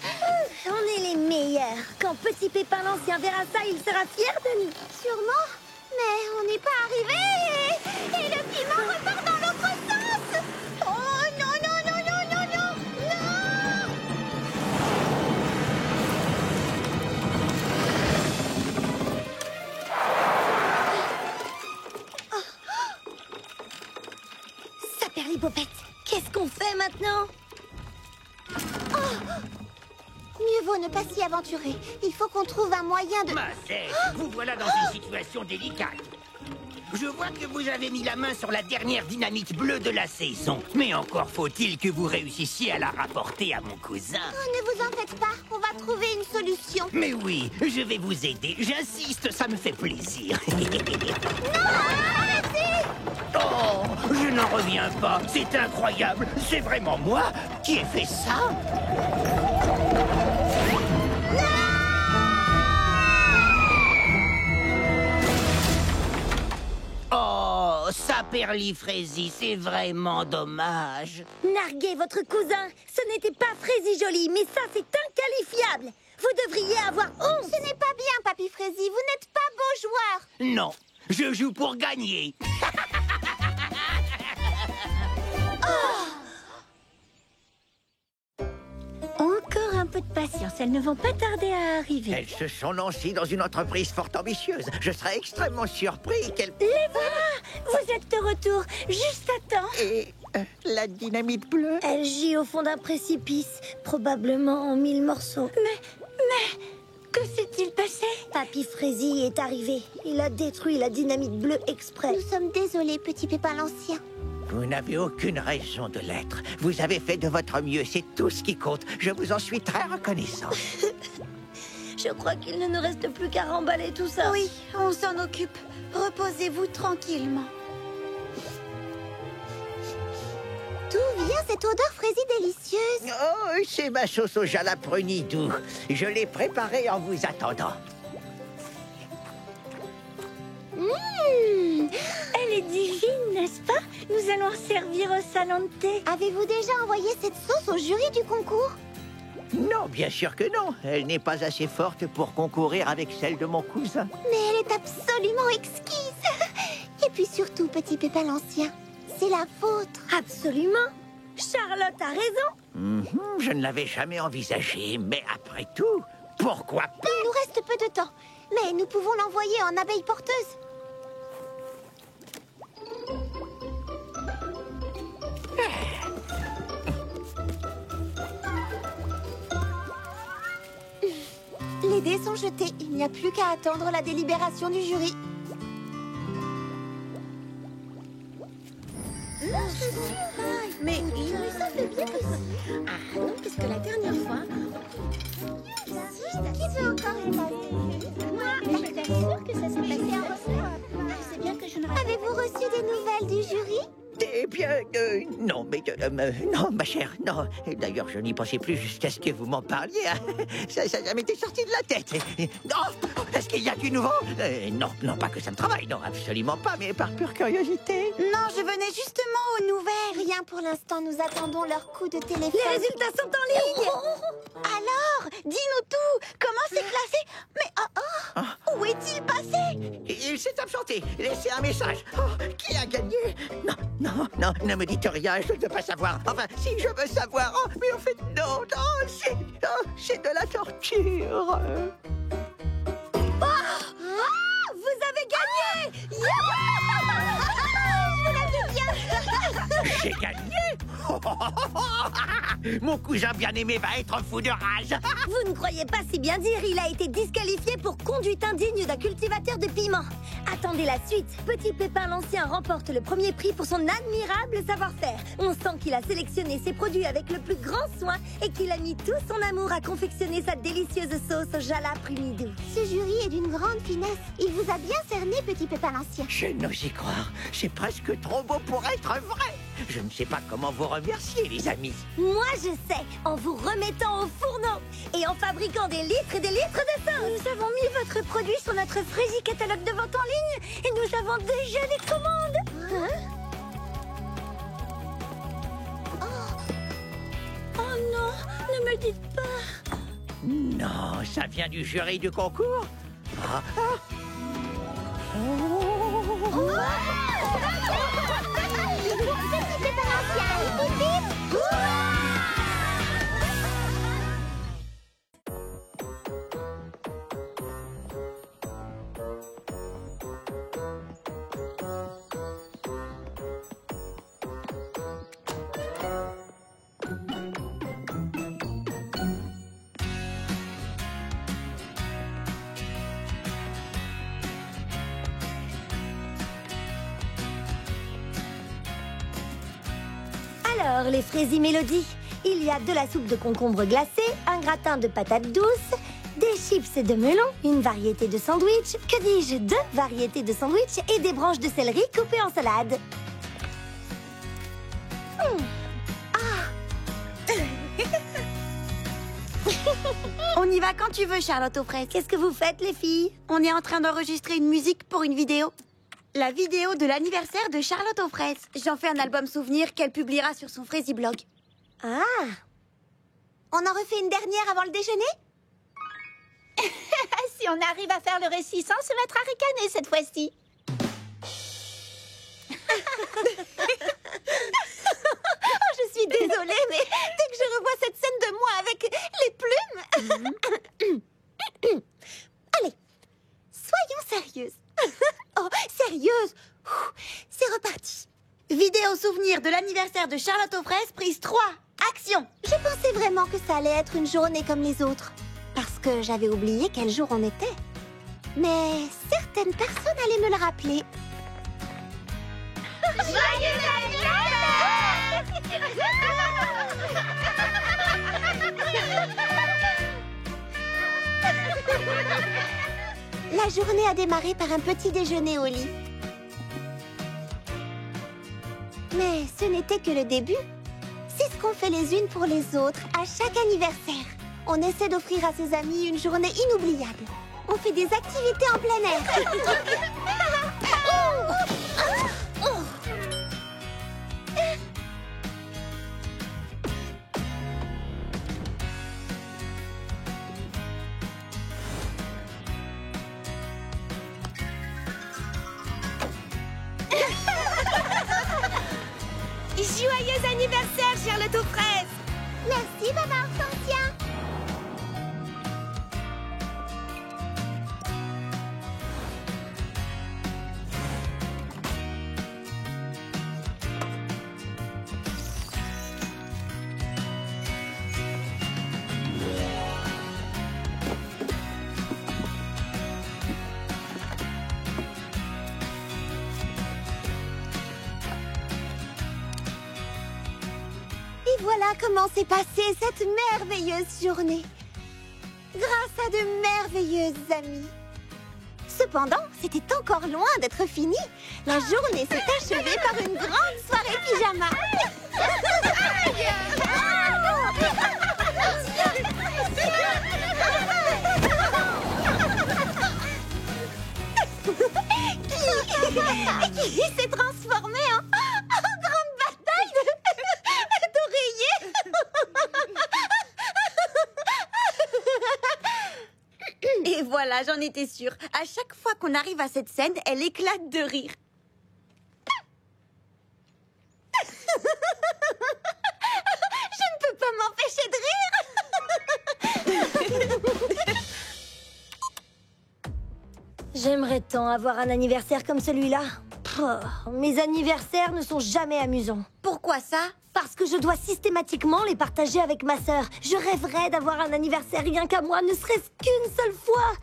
On est les meilleurs. Quand Petit Pépin l'Ancien verra ça, il sera fier de nous. Sûrement. Mais on n'est pas arrivé. Et le piment repart dans l'autre sens. Oh non, non, non, non, non, non, non! Saperlipopette, qu'est-ce qu'on fait maintenant? Mieux vaut ne pas s'y aventurer. Il faut qu'on trouve un moyen de... Ma tête, vous voilà dans une situation délicate. Je vois que vous avez mis la main sur la dernière dynamite bleue de la saison. Mais encore faut-il que vous réussissiez à la rapporter à mon cousin. Oh, ne vous en faites pas. On va trouver une solution. Mais oui, je vais vous aider. J'insiste, ça me fait plaisir. Non, arrêtez! Oh, je n'en reviens pas. C'est incroyable. C'est vraiment moi qui ai fait ça. Oh, Saperlifraisie, c'est vraiment dommage. Narguez votre cousin. Ce n'était pas Frézy Joli, mais ça, c'est inqualifiable. Vous devriez avoir honte. Ce n'est pas bien, Papy Frézy. Vous n'êtes pas beau joueur. Non, je joue pour gagner. Encore un peu de patience, elles ne vont pas tarder à arriver. Elles se sont lancées dans une entreprise fort ambitieuse. Je serais extrêmement surpris qu'elles... Les voilà! Vous êtes de retour, juste à temps. Et la dynamite bleue? Elle gît au fond d'un précipice, probablement en 1000 morceaux. Mais, que s'est-il passé? Papy Frézy est arrivé. Il a détruit la dynamite bleue exprès. Nous sommes désolés, Petit Pépin l'Ancien. Vous n'avez aucune raison de l'être. Vous avez fait de votre mieux, c'est tout ce qui compte. Je vous en suis très reconnaissant. Je crois qu'il ne nous reste plus qu'à remballer tout ça. Oui, on s'en occupe. Reposez-vous tranquillement. D'où vient cette odeur Frézy délicieuse? Oh, c'est ma sauce au jalaprenit doux. Je l'ai préparée en vous attendant. Elle est divine, n'est-ce pas? Nous allons servir au salon de thé. Avez-vous déjà envoyé cette sauce au jury du concours? Non, bien sûr que non. Elle n'est pas assez forte pour concourir avec celle de mon cousin. Mais elle est absolument exquise. Et puis surtout, Petit Pépin l'Ancien, c'est la vôtre. Absolument. Charlotte a raison. Je ne l'avais jamais envisagé, mais après tout, pourquoi pas? Il nous reste peu de temps, mais nous pouvons l'envoyer en abeille porteuse. Les dés sont jetés. Il n'y a plus qu'à attendre la délibération du jury. Mais ça fait bien aussi. Ah non, parce que la dernière fois... Qui veut encore une tasse? Moi, je suis sûre que ça s'est passé en ressort. Je sais bien que je ne... Avez-vous reçu des nouvelles du jury? Eh bien, non, non, ma chère, non. D'ailleurs, je n'y pensais plus jusqu'à ce que vous m'en parliez. Ça m'était m'était sorti de la tête. Non, est-ce qu'il y a du nouveau? Non, pas que ça me travaille, non, absolument pas, mais par pure curiosité. Non, je venais justement aux nouvelles. Rien pour l'instant, nous attendons leur coup de téléphone. Les résultats sont en ligne. Alors, dis-nous tout. Comment c'est classé? Mais où est-il passé? Il s'est absenté. Laissez un message. Oh, qui a gagné? Non, ne me dites rien, je ne veux pas savoir. Enfin, si je veux savoir. Oh, mais en fait, non, c'est de la torture. Vous avez gagné. J'ai gagné. Mon cousin bien-aimé va être fou de rage. Vous ne croyez pas si bien dire, il a été disqualifié pour conduite indigne d'un cultivateur de piments. Attendez la suite. Petit Pépin l'Ancien remporte le premier prix pour son admirable savoir-faire. On sent qu'il a sélectionné ses produits avec le plus grand soin et qu'il a mis tout son amour à confectionner sa délicieuse sauce au jala prunidou. Ce jury est d'une grande finesse. Il vous a bien cerné, Petit Pépin l'Ancien. Je n'ose y croire. C'est presque trop beau pour être vrai. Je ne sais pas comment vous remercier, les amis. Moi, je sais, en vous remettant au fourneau et en fabriquant des litres et des litres de sauce. Nous avons mis votre produit sur notre Frésie catalogue de vente en ligne et nous avons déjà des commandes. Oh non, ne me dites pas. Non, ça vient du jury du concours. Alors, les Fraisies Mélodies, il y a de la soupe de concombre glacée, un gratin de patates douces, des chips de melon, une variété de sandwich, que dis-je, 2 variétés de sandwich et des branches de céleri coupées en salade. On y va quand tu veux, Charlotte aux fraises. Qu'est-ce que vous faites, les filles? On est en train d'enregistrer une musique pour une vidéo. La vidéo de l'anniversaire de Charlotte aux fraises. J'en fais un album souvenir qu'elle publiera sur son Frésie blog. Ah! On en refait une dernière avant le déjeuner? Si on arrive à faire le récit sans se mettre à ricaner cette fois-ci. Je suis désolée, mais dès que je revois cette scène de moi avec les plumes... Allez, soyons sérieuses. Oh, sérieuse? C'est reparti. Vidéo souvenir de l'anniversaire de Charlotte aux fraises, prise 3. Action! Je pensais vraiment que ça allait être une journée comme les autres. Parce que j'avais oublié quel jour on était. Mais certaines personnes allaient me le rappeler. Joyeux La journée a démarré par un petit déjeuner au lit. Mais ce n'était que le début. C'est ce qu'on fait les unes pour les autres à chaque anniversaire. On essaie d'offrir à ses amis une journée inoubliable. On fait des activités en plein air. Joyeux anniversaire, Charlotte aux fraises! Merci, maman Hortensia. Et voilà comment s'est passée cette merveilleuse journée. Grâce à de merveilleuses amies. Cependant, c'était encore loin d'être fini. La journée s'est achevée par une grande soirée pyjama. Qui s'est transformé en grande bataille d'oreillers. Et voilà, j'en étais sûre. À chaque fois qu'on arrive à cette scène, elle éclate de rire. Je ne peux pas m'empêcher de rire. J'aimerais tant avoir un anniversaire comme celui-là. Mes anniversaires ne sont jamais amusants. Pourquoi ça? Parce que je dois systématiquement les partager avec ma sœur. Je rêverais d'avoir un anniversaire rien qu'à moi, ne serait-ce qu'une seule fois.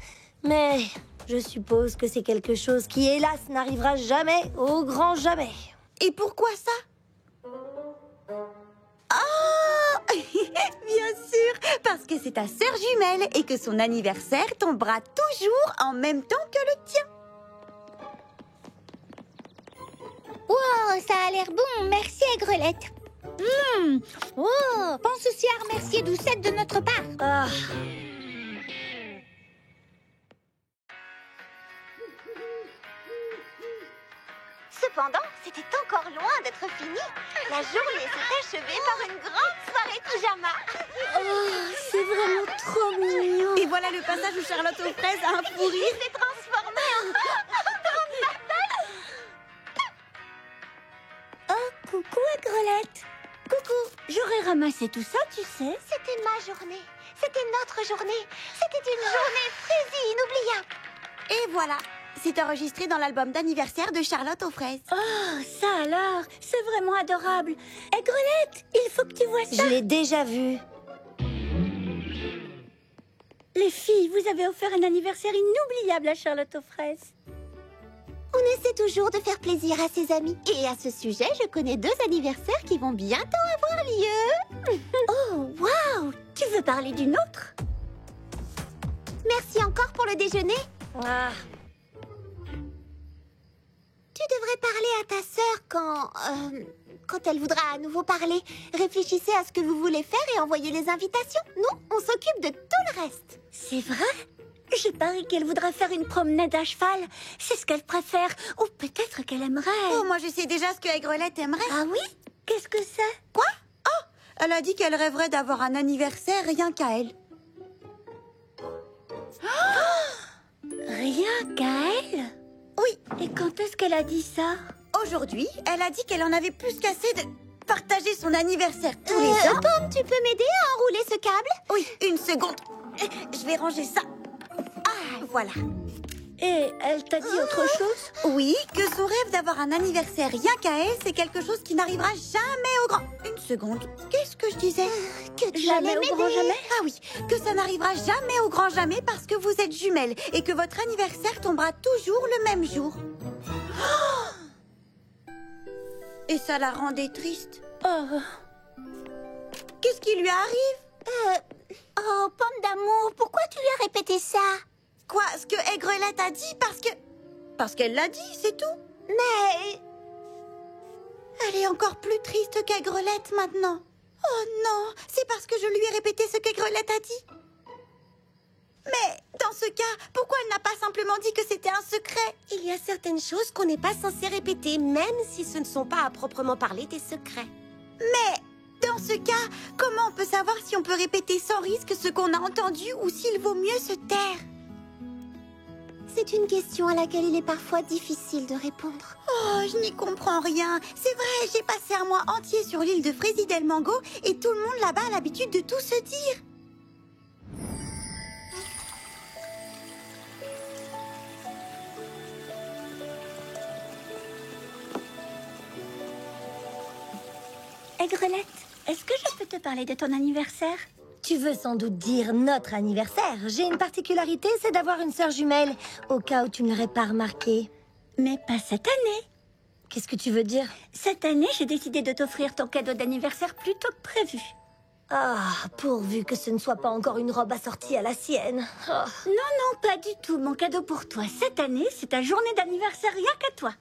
Mais je suppose que c'est quelque chose qui, hélas, n'arrivera jamais, au grand jamais. Et pourquoi ça? Oh bien sûr, parce que c'est ta sœur jumelle et que son anniversaire tombera toujours en même temps que le tien. Wow, ça a l'air bon, merci Aigrelette. Oh, pense aussi à remercier Doucette de notre part. Ah. Cependant, c'était encore loin d'être fini. La journée s'est achevée par une grande soirée pyjama. Oh, c'est vraiment trop mignon. Et voilà le passage où Charlotte aux fraises a un fou rire. Il s'est transformé en grande bataille. Oh, coucou Aigrelette. Coucou, j'aurais ramassé tout ça, tu sais. C'était ma journée. C'était notre journée. C'était une journée frésie, inoubliable. Et voilà. C'est enregistré dans l'album d'anniversaire de Charlotte aux fraises. Oh, ça alors, c'est vraiment adorable. Aigrelette, il faut que tu vois ça. Je l'ai déjà vu. Les filles, vous avez offert un anniversaire inoubliable à Charlotte aux fraises. On essaie toujours de faire plaisir à ses amis. Et à ce sujet, je connais 2 anniversaires qui vont bientôt avoir lieu. Oh, waouh! Tu veux parler d'une autre? Merci encore pour le déjeuner. Ah. Tu devrais parler à ta sœur quand elle voudra à nouveau parler. Réfléchissez à ce que vous voulez faire et envoyez les invitations. Nous, on s'occupe de tout le reste. C'est vrai? Je parie qu'elle voudra faire une promenade à cheval. C'est ce qu'elle préfère. Ou peut-être qu'elle aimerait. Oh, moi je sais déjà ce que Aigrelette aimerait. Ah oui? Qu'est-ce que c'est? Quoi? Oh, elle a dit qu'elle rêverait d'avoir un anniversaire rien qu'à elle. Oh, rien qu'à elle? Oui. Et quand est-ce qu'elle a dit ça? Aujourd'hui, elle a dit qu'elle en avait plus qu'assez de partager son anniversaire tous les ans. Pomme, tu peux m'aider à enrouler ce câble? Oui, une seconde. Je vais ranger ça. Ah, voilà. Et elle t'a dit autre chose? Oui, que son rêve d'avoir un anniversaire rien qu'à elle, c'est quelque chose qui n'arrivera jamais au grand... Une seconde. Qu'est-ce que je disais? Que tu jamais au grand jamais? Ah oui, que ça n'arrivera jamais au grand jamais parce que vous êtes jumelles et que votre anniversaire tombera toujours le même jour. Oh! Et ça la rendait triste. Oh. Qu'est-ce qui lui arrive? Oh, pomme d'amour, pourquoi tu lui as répété ça? Quoi? Ce que Aigrelette a dit parce qu'elle l'a dit, c'est tout. Mais... Elle est encore plus triste qu'Aigrelette maintenant. Oh non, c'est parce que je lui ai répété ce qu'Aigrelette a dit. Mais dans ce cas, pourquoi elle n'a pas simplement dit que c'était un secret? Il y a certaines choses qu'on n'est pas censé répéter, même si ce ne sont pas à proprement parler des secrets. Mais dans ce cas, comment on peut savoir si on peut répéter sans risque ce qu'on a entendu ou s'il vaut mieux se taire? C'est une question à laquelle il est parfois difficile de répondre. Oh, je n'y comprends rien. C'est vrai, j'ai passé un mois entier sur l'île de Frézy del Mango et tout le monde là-bas a l'habitude de tout se dire. Aigrelette, est-ce que je peux te parler de ton anniversaire? Tu veux sans doute dire notre anniversaire. J'ai une particularité, c'est d'avoir une sœur jumelle, au cas où tu ne l'aurais pas remarqué. Mais pas cette année. Qu'est-ce que tu veux dire? Cette année, j'ai décidé de t'offrir ton cadeau d'anniversaire plus tôt que prévu. Ah, pourvu que ce ne soit pas encore une robe assortie à la sienne. Oh. Non, non, pas du tout. Mon cadeau pour toi cette année, c'est ta journée d'anniversaire rien qu'à toi.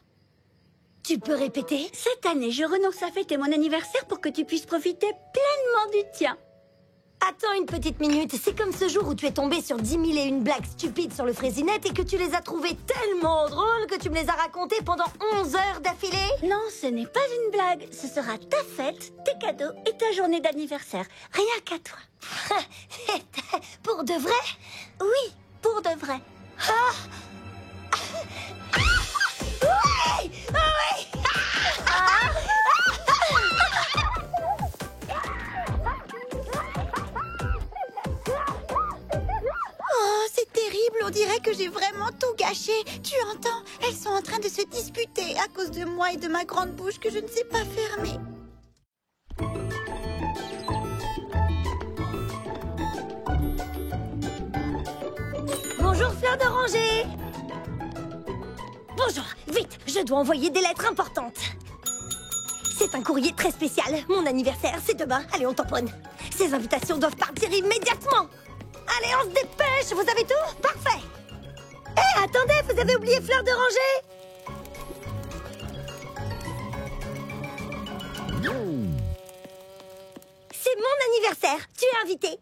Tu peux répéter? Cette année, je renonce à fêter mon anniversaire pour que tu puisses profiter pleinement du tien. Attends une petite minute, c'est comme ce jour où tu es tombé sur 10 001 blagues stupides sur le Fraisinet et que tu les as trouvées tellement drôles que tu me les as racontées pendant 11 heures d'affilée? Non, ce n'est pas une blague. Ce sera ta fête, tes cadeaux et ta journée d'anniversaire. Rien qu'à toi. Pour de vrai? Oui, pour de vrai. Ah! Oui! Oui! Oh, c'est terrible, on dirait que j'ai vraiment tout gâché. Tu entends? Elles sont en train de se disputer à cause de moi et de ma grande bouche que je ne sais pas fermer. Bonjour Fleur d'Oranger. Bonjour, vite, je dois envoyer des lettres importantes. C'est un courrier très spécial. Mon anniversaire, c'est demain. Allez, on tamponne. Ces invitations doivent partir immédiatement. Allez, on se dépêche. Vous avez tout? Parfait. Hé, attendez, vous avez oublié Fleur d'Oranger. C'est mon anniversaire. Tu es invité.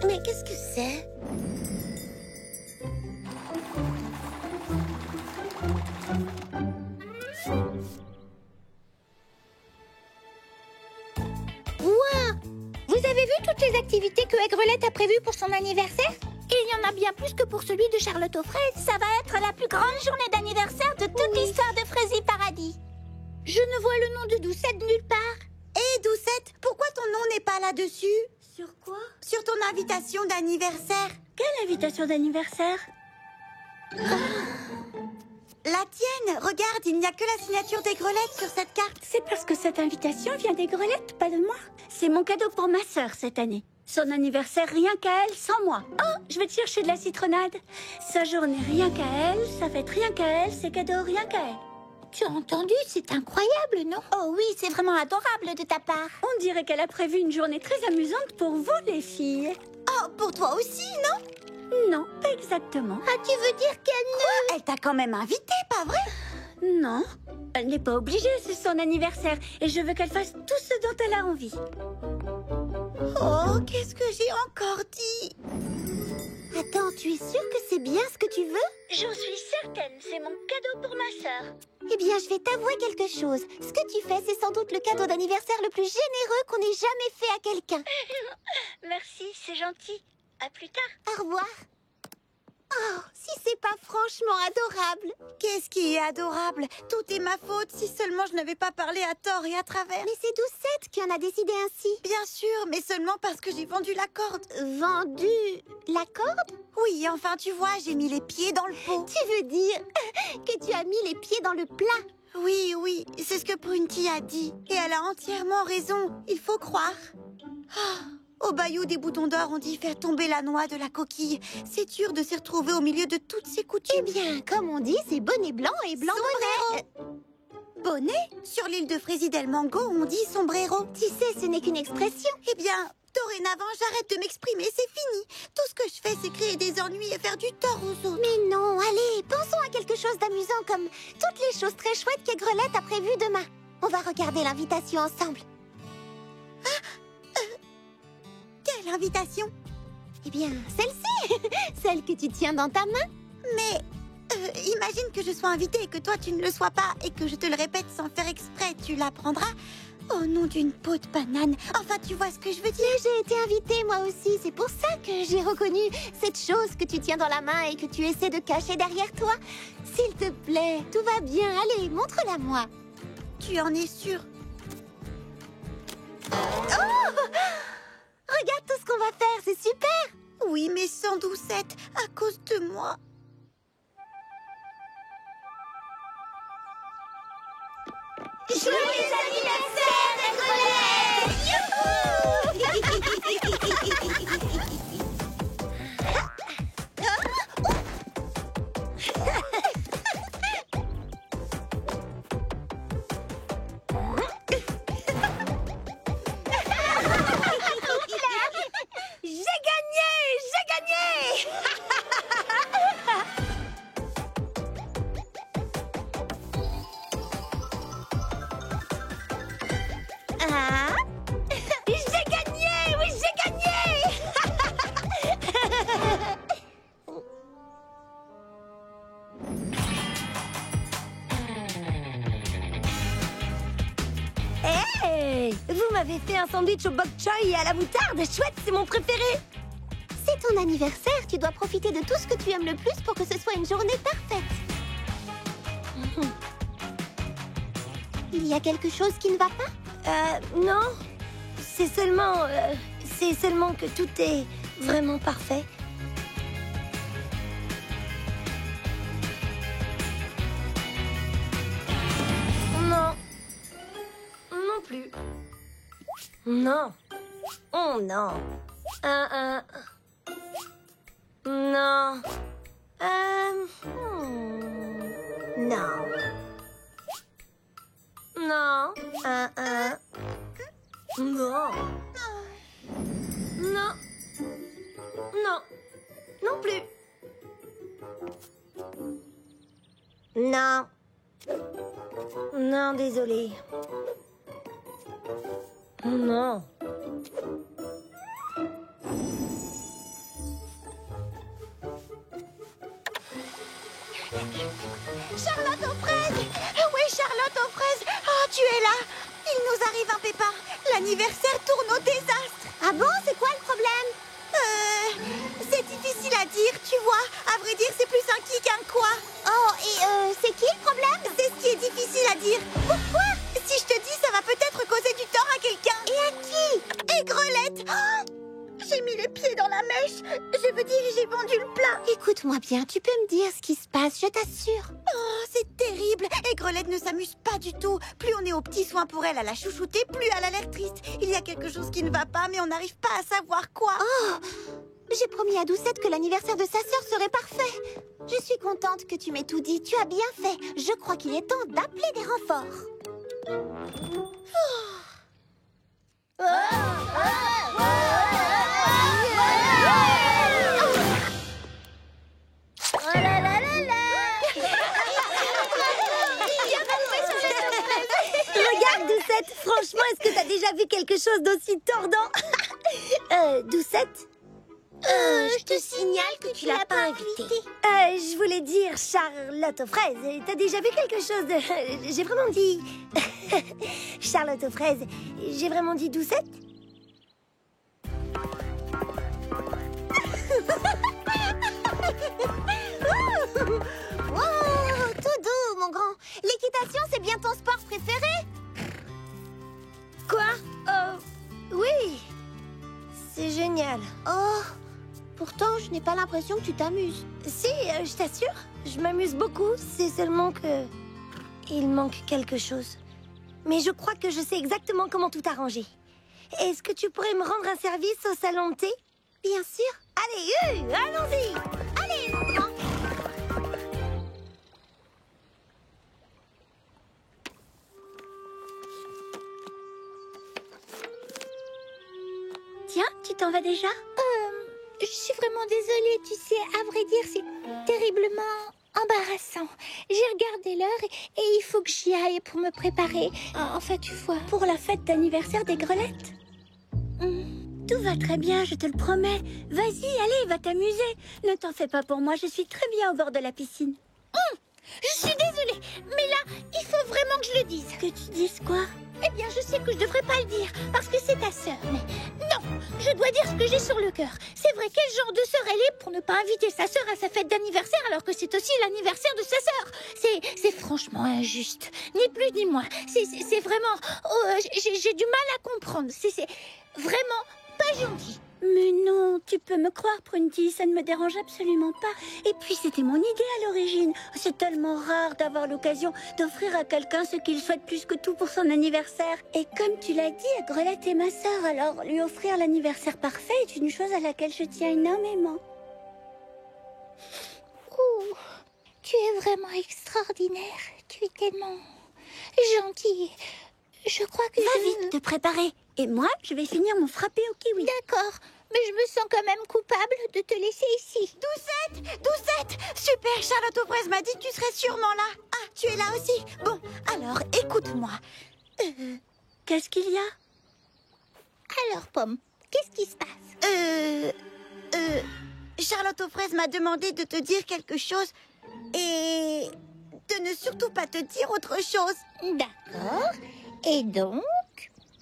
Mais qu'est-ce que c'est? Vous avez vu toutes les activités que Aigrelette a prévues pour son anniversaire? Il y en a bien plus que pour celui de Charlotte aux fraises. Ça va être la plus grande journée d'anniversaire de toute l'histoire de Fraisier Paradis. Je ne vois le nom de Doucette nulle part. Hé, Doucette, pourquoi ton nom n'est pas là-dessus? Sur quoi? Sur ton invitation d'anniversaire. Quelle invitation d'anniversaire? La tienne, regarde, il n'y a que la signature d'Aigrelette sur cette carte. C'est parce que cette invitation vient d'Aigrelette, pas de moi. C'est mon cadeau pour ma sœur cette année. Son anniversaire rien qu'à elle, sans moi. Oh, je vais te chercher de la citronnade. Sa journée rien qu'à elle, sa fête rien qu'à elle, ses cadeaux rien qu'à elle. Tu as entendu? C'est incroyable, non? Oh oui, c'est vraiment adorable de ta part. On dirait qu'elle a prévu une journée très amusante pour vous, les filles. Oh, pour toi aussi, non? Non, pas exactement. Ah, tu veux dire qu'elle ne... Elle t'a quand même invité, pas vrai? Non, elle n'est pas obligée, c'est son anniversaire. Et je veux qu'elle fasse tout ce dont elle a envie. Oh, qu'est-ce que j'ai encore dit? Attends, tu es sûre que c'est bien ce que tu veux? J'en suis certaine, c'est mon cadeau pour ma sœur. Eh bien, je vais t'avouer quelque chose. Ce que tu fais, c'est sans doute le cadeau d'anniversaire le plus généreux qu'on ait jamais fait à quelqu'un. Merci, c'est gentil. À plus tard. Au revoir. Oh, si c'est pas franchement adorable. Qu'est-ce qui est adorable? Tout est ma faute, si seulement je n'avais pas parlé à tort et à travers. Mais c'est Doucette qui en a décidé ainsi. Bien sûr, mais seulement parce que j'ai vendu la corde. Vendu la corde? Oui, enfin, tu vois, j'ai mis les pieds dans le pot. Tu veux dire que tu as mis les pieds dans le plat? Oui, oui, c'est ce que Prunty a dit. Et elle a entièrement raison, il faut croire. Au bayou des boutons d'or, on dit faire tomber la noix de la coquille. C'est dur de s'y retrouver au milieu de toutes ces coutumes. Eh bien, comme on dit, c'est bonnet blanc et blanc bonnet. Bonnet? Sur l'île de Fraisier del Mango, on dit sombrero. Tu sais, ce n'est qu'une expression. Eh bien, dorénavant, j'arrête de m'exprimer, c'est fini. Tout ce que je fais, c'est créer des ennuis et faire du tort aux autres. Mais non, allez, pensons à quelque chose d'amusant comme toutes les choses très chouettes qu'Aigrelette a prévues demain. On va regarder l'invitation ensemble. Quelle invitation? Eh bien, celle-ci. Celle que tu tiens dans ta main. Mais imagine que je sois invitée et que toi tu ne le sois pas et que je te le répète sans faire exprès, tu l'apprendras. Au nom d'une peau de banane. Enfin, tu vois ce que je veux dire? Mais j'ai été invitée moi aussi, c'est pour ça que j'ai reconnu cette chose que tu tiens dans la main et que tu essaies de cacher derrière toi. S'il te plaît, tout va bien, allez, montre-la moi. Tu en es sûre? Oh! Regarde tout ce qu'on va faire, c'est super! Oui, mais sans Doucette, à cause de moi. Joyeux anniversaire, J'ai gagné! J'ai gagné! Ah, J'ai gagné! Oui, j'ai gagné! Hey! Vous m'avez fait un sandwich au bok choy et à la moutarde. Chouette, c'est mon préféré. c'est ton anniversaire. Tu dois profiter de tout ce que tu aimes le plus pour que ce soit une journée parfaite. Il y a quelque chose qui ne va pas? Non. C'est seulement que tout est vraiment parfait. Non. Non plus. Non. Oh non. Non. Non. Non. Non. Non. Non. Non plus. Non. Non, désolé. Non. Charlotte aux fraises! Oui, Charlotte aux fraises! Oh, tu es là! Il nous arrive un pépin! L'anniversaire tourne au désastre! Ah bon, c'est quoi le problème? C'est difficile à dire, tu vois. À vrai dire, c'est plus un qui qu'un quoi. Oh, et c'est qui le problème? C'est ce qui est difficile à dire. Pourquoi? Si je te dis, ça va peut-être causer du tort à quelqu'un. Et à qui? Aigrelette! Oh, j'ai mis les pieds dans la mèche. Je veux dire, j'ai vendu le plat. Écoute-moi bien, tu peux me dire ce qui se passe, je t'assure. Oh, c'est terrible. Aigrelette ne s'amuse pas du tout. Plus on est aux petits soins pour elle à la chouchouter, plus elle a l'air triste. Il y a quelque chose qui ne va pas, mais on n'arrive pas à savoir quoi. Oh, j'ai promis à Doucette que l'anniversaire de sa sœur serait parfait. Je suis contente que tu m'aies tout dit. Tu as bien fait. Je crois qu'il est temps d'appeler des renforts. Regarde, Doucette. Franchement, est-ce que t'as déjà vu quelque chose d'aussi tordant? Doucette? Je te signale que tu l'as pas invitée. Je voulais dire Charlotte aux fraises. T'as déjà vu quelque chose de... J'ai vraiment dit... Charlotte aux fraises. J'ai vraiment dit Doucette? Oh, tout doux, mon grand. L'équitation, c'est bien ton sport préféré? Quoi? Oui. C'est génial. Oh, pourtant, je n'ai pas l'impression que tu t'amuses. Si, je t'assure, je m'amuse beaucoup. C'est seulement que... il manque quelque chose. Mais je crois que je sais exactement comment tout arranger. Est-ce que tu pourrais me rendre un service au salon de thé? Bien sûr. Allez, allons-y. Allez, mon grand. Tiens, tu t'en vas déjà? Je suis vraiment désolée, tu sais, à vrai dire, c'est terriblement embarrassant. J'ai regardé l'heure et il faut que j'y aille pour me préparer. Enfin, tu vois, pour la fête d'anniversaire des Grelettes. Tout va très bien, je te le promets. Vas-y, allez, va t'amuser. Ne t'en fais pas pour moi, je suis très bien au bord de la piscine. Je suis désolée, mais là, il faut vraiment que je le dise. Que tu dises quoi? Eh bien, je sais que je devrais pas le dire, parce que c'est ta sœur, mais non, je dois dire ce que j'ai sur le cœur. C'est vrai, quel genre de sœur elle est pour ne pas inviter sa sœur à sa fête d'anniversaire alors que c'est aussi l'anniversaire de sa sœur? C'est franchement injuste, ni plus ni moins. C'est vraiment... oh, j'ai du mal à comprendre, c'est vraiment pas gentil. Mais non, tu Tu peux me croire, Prunty, ça ne me dérange absolument pas. Et puis, c'était mon idée à l'origine. C'est tellement rare d'avoir l'occasion d'offrir à quelqu'un ce qu'il souhaite plus que tout pour son anniversaire. Et comme tu l'as dit, Grelette est ma sœur, alors lui offrir l'anniversaire parfait est une chose à laquelle je tiens énormément. Oh, tu es vraiment extraordinaire. Tu es tellement gentille. Je crois que Va vite te préparer. Et moi, je vais finir mon frappé au kiwi. D'accord, mais je me sens quand même coupable de te laisser ici. Doucette, super, Charlotte aux fraises m'a dit que tu serais sûrement là. Ah, tu es là aussi. Bon, alors, écoute-moi. Qu'est-ce qu'il y a? Alors, Pomme, qu'est-ce qui se passe? Charlotte aux fraises m'a demandé de te dire quelque chose et de ne surtout pas te dire autre chose. D'accord, et donc?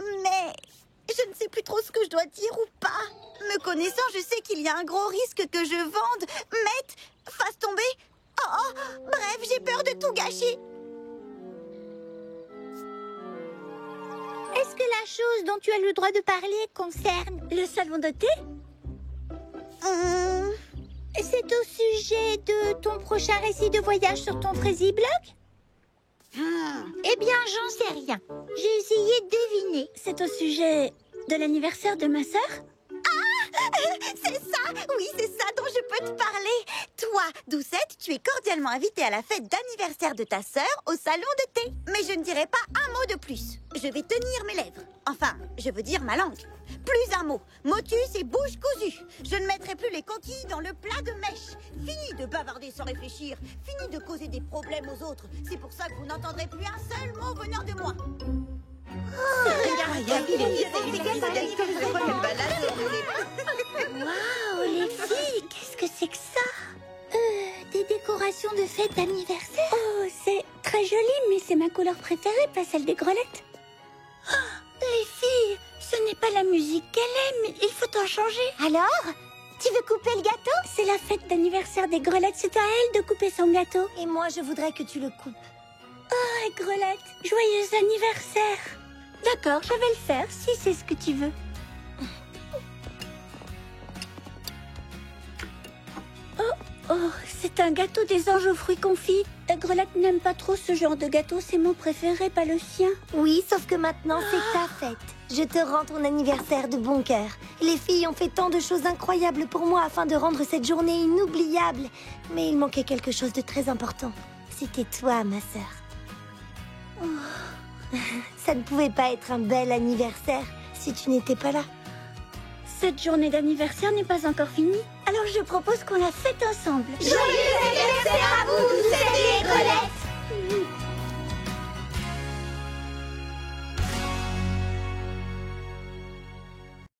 Mais je ne sais plus trop ce que je dois dire ou pas. Me connaissant, je sais qu'il y a un gros risque que je vende, mette, fasse tomber. Oh, bref, j'ai peur de tout gâcher. Est-ce que la chose dont tu as le droit de parler concerne Le salon de thé? C'est au sujet de ton prochain récit de voyage sur ton Freezy Blog? Eh bien, j'en sais rien. J'ai essayé de deviner. C'est au sujet de l'anniversaire de ma sœur? C'est ça, oui, c'est ça dont je peux te parler. Toi, Doucette, tu es cordialement invitée à la fête d'anniversaire de ta sœur au salon de thé. Mais je ne dirai pas un mot de plus. Je vais tenir mes lèvres. Enfin, je veux dire ma langue. Plus un mot. Motus et bouche cousue. Je ne mettrai plus les coquilles dans le plat de mèche. Fini de bavarder sans réfléchir. Fini de causer des problèmes aux autres. C'est pour ça que vous n'entendrez plus un seul mot venant de moi. Waouh, les filles, qu'est-ce que c'est que ça? Des décorations de fête d'anniversaire? Oh, c'est très joli, mais c'est ma couleur préférée, pas celle des grelettes. Oh, les filles, ce n'est pas la musique qu'elle aime, il faut en changer. Alors, tu veux couper le gâteau? C'est la fête d'anniversaire des grelettes, c'est à elle de couper son gâteau. Et moi, je voudrais que tu le coupes. Oh, Grelette, joyeux anniversaire. D'accord, je vais le faire, si c'est ce que tu veux. Oh, c'est un gâteau des anges aux fruits confits. Grelette n'aime pas trop ce genre de gâteau, c'est mon préféré, pas le sien. Oui, sauf que maintenant, c'est ta fête. Je te rends ton anniversaire de bon cœur. Les filles ont fait tant de choses incroyables pour moi afin de rendre cette journée inoubliable. Mais il manquait quelque chose de très important. C'était toi, ma sœur. Oh. Ça ne pouvait pas être un bel anniversaire si tu n'étais pas là. Cette journée d'anniversaire n'est pas encore finie, alors je propose qu'on la fête ensemble. Joyeux anniversaire à vous, Doucette et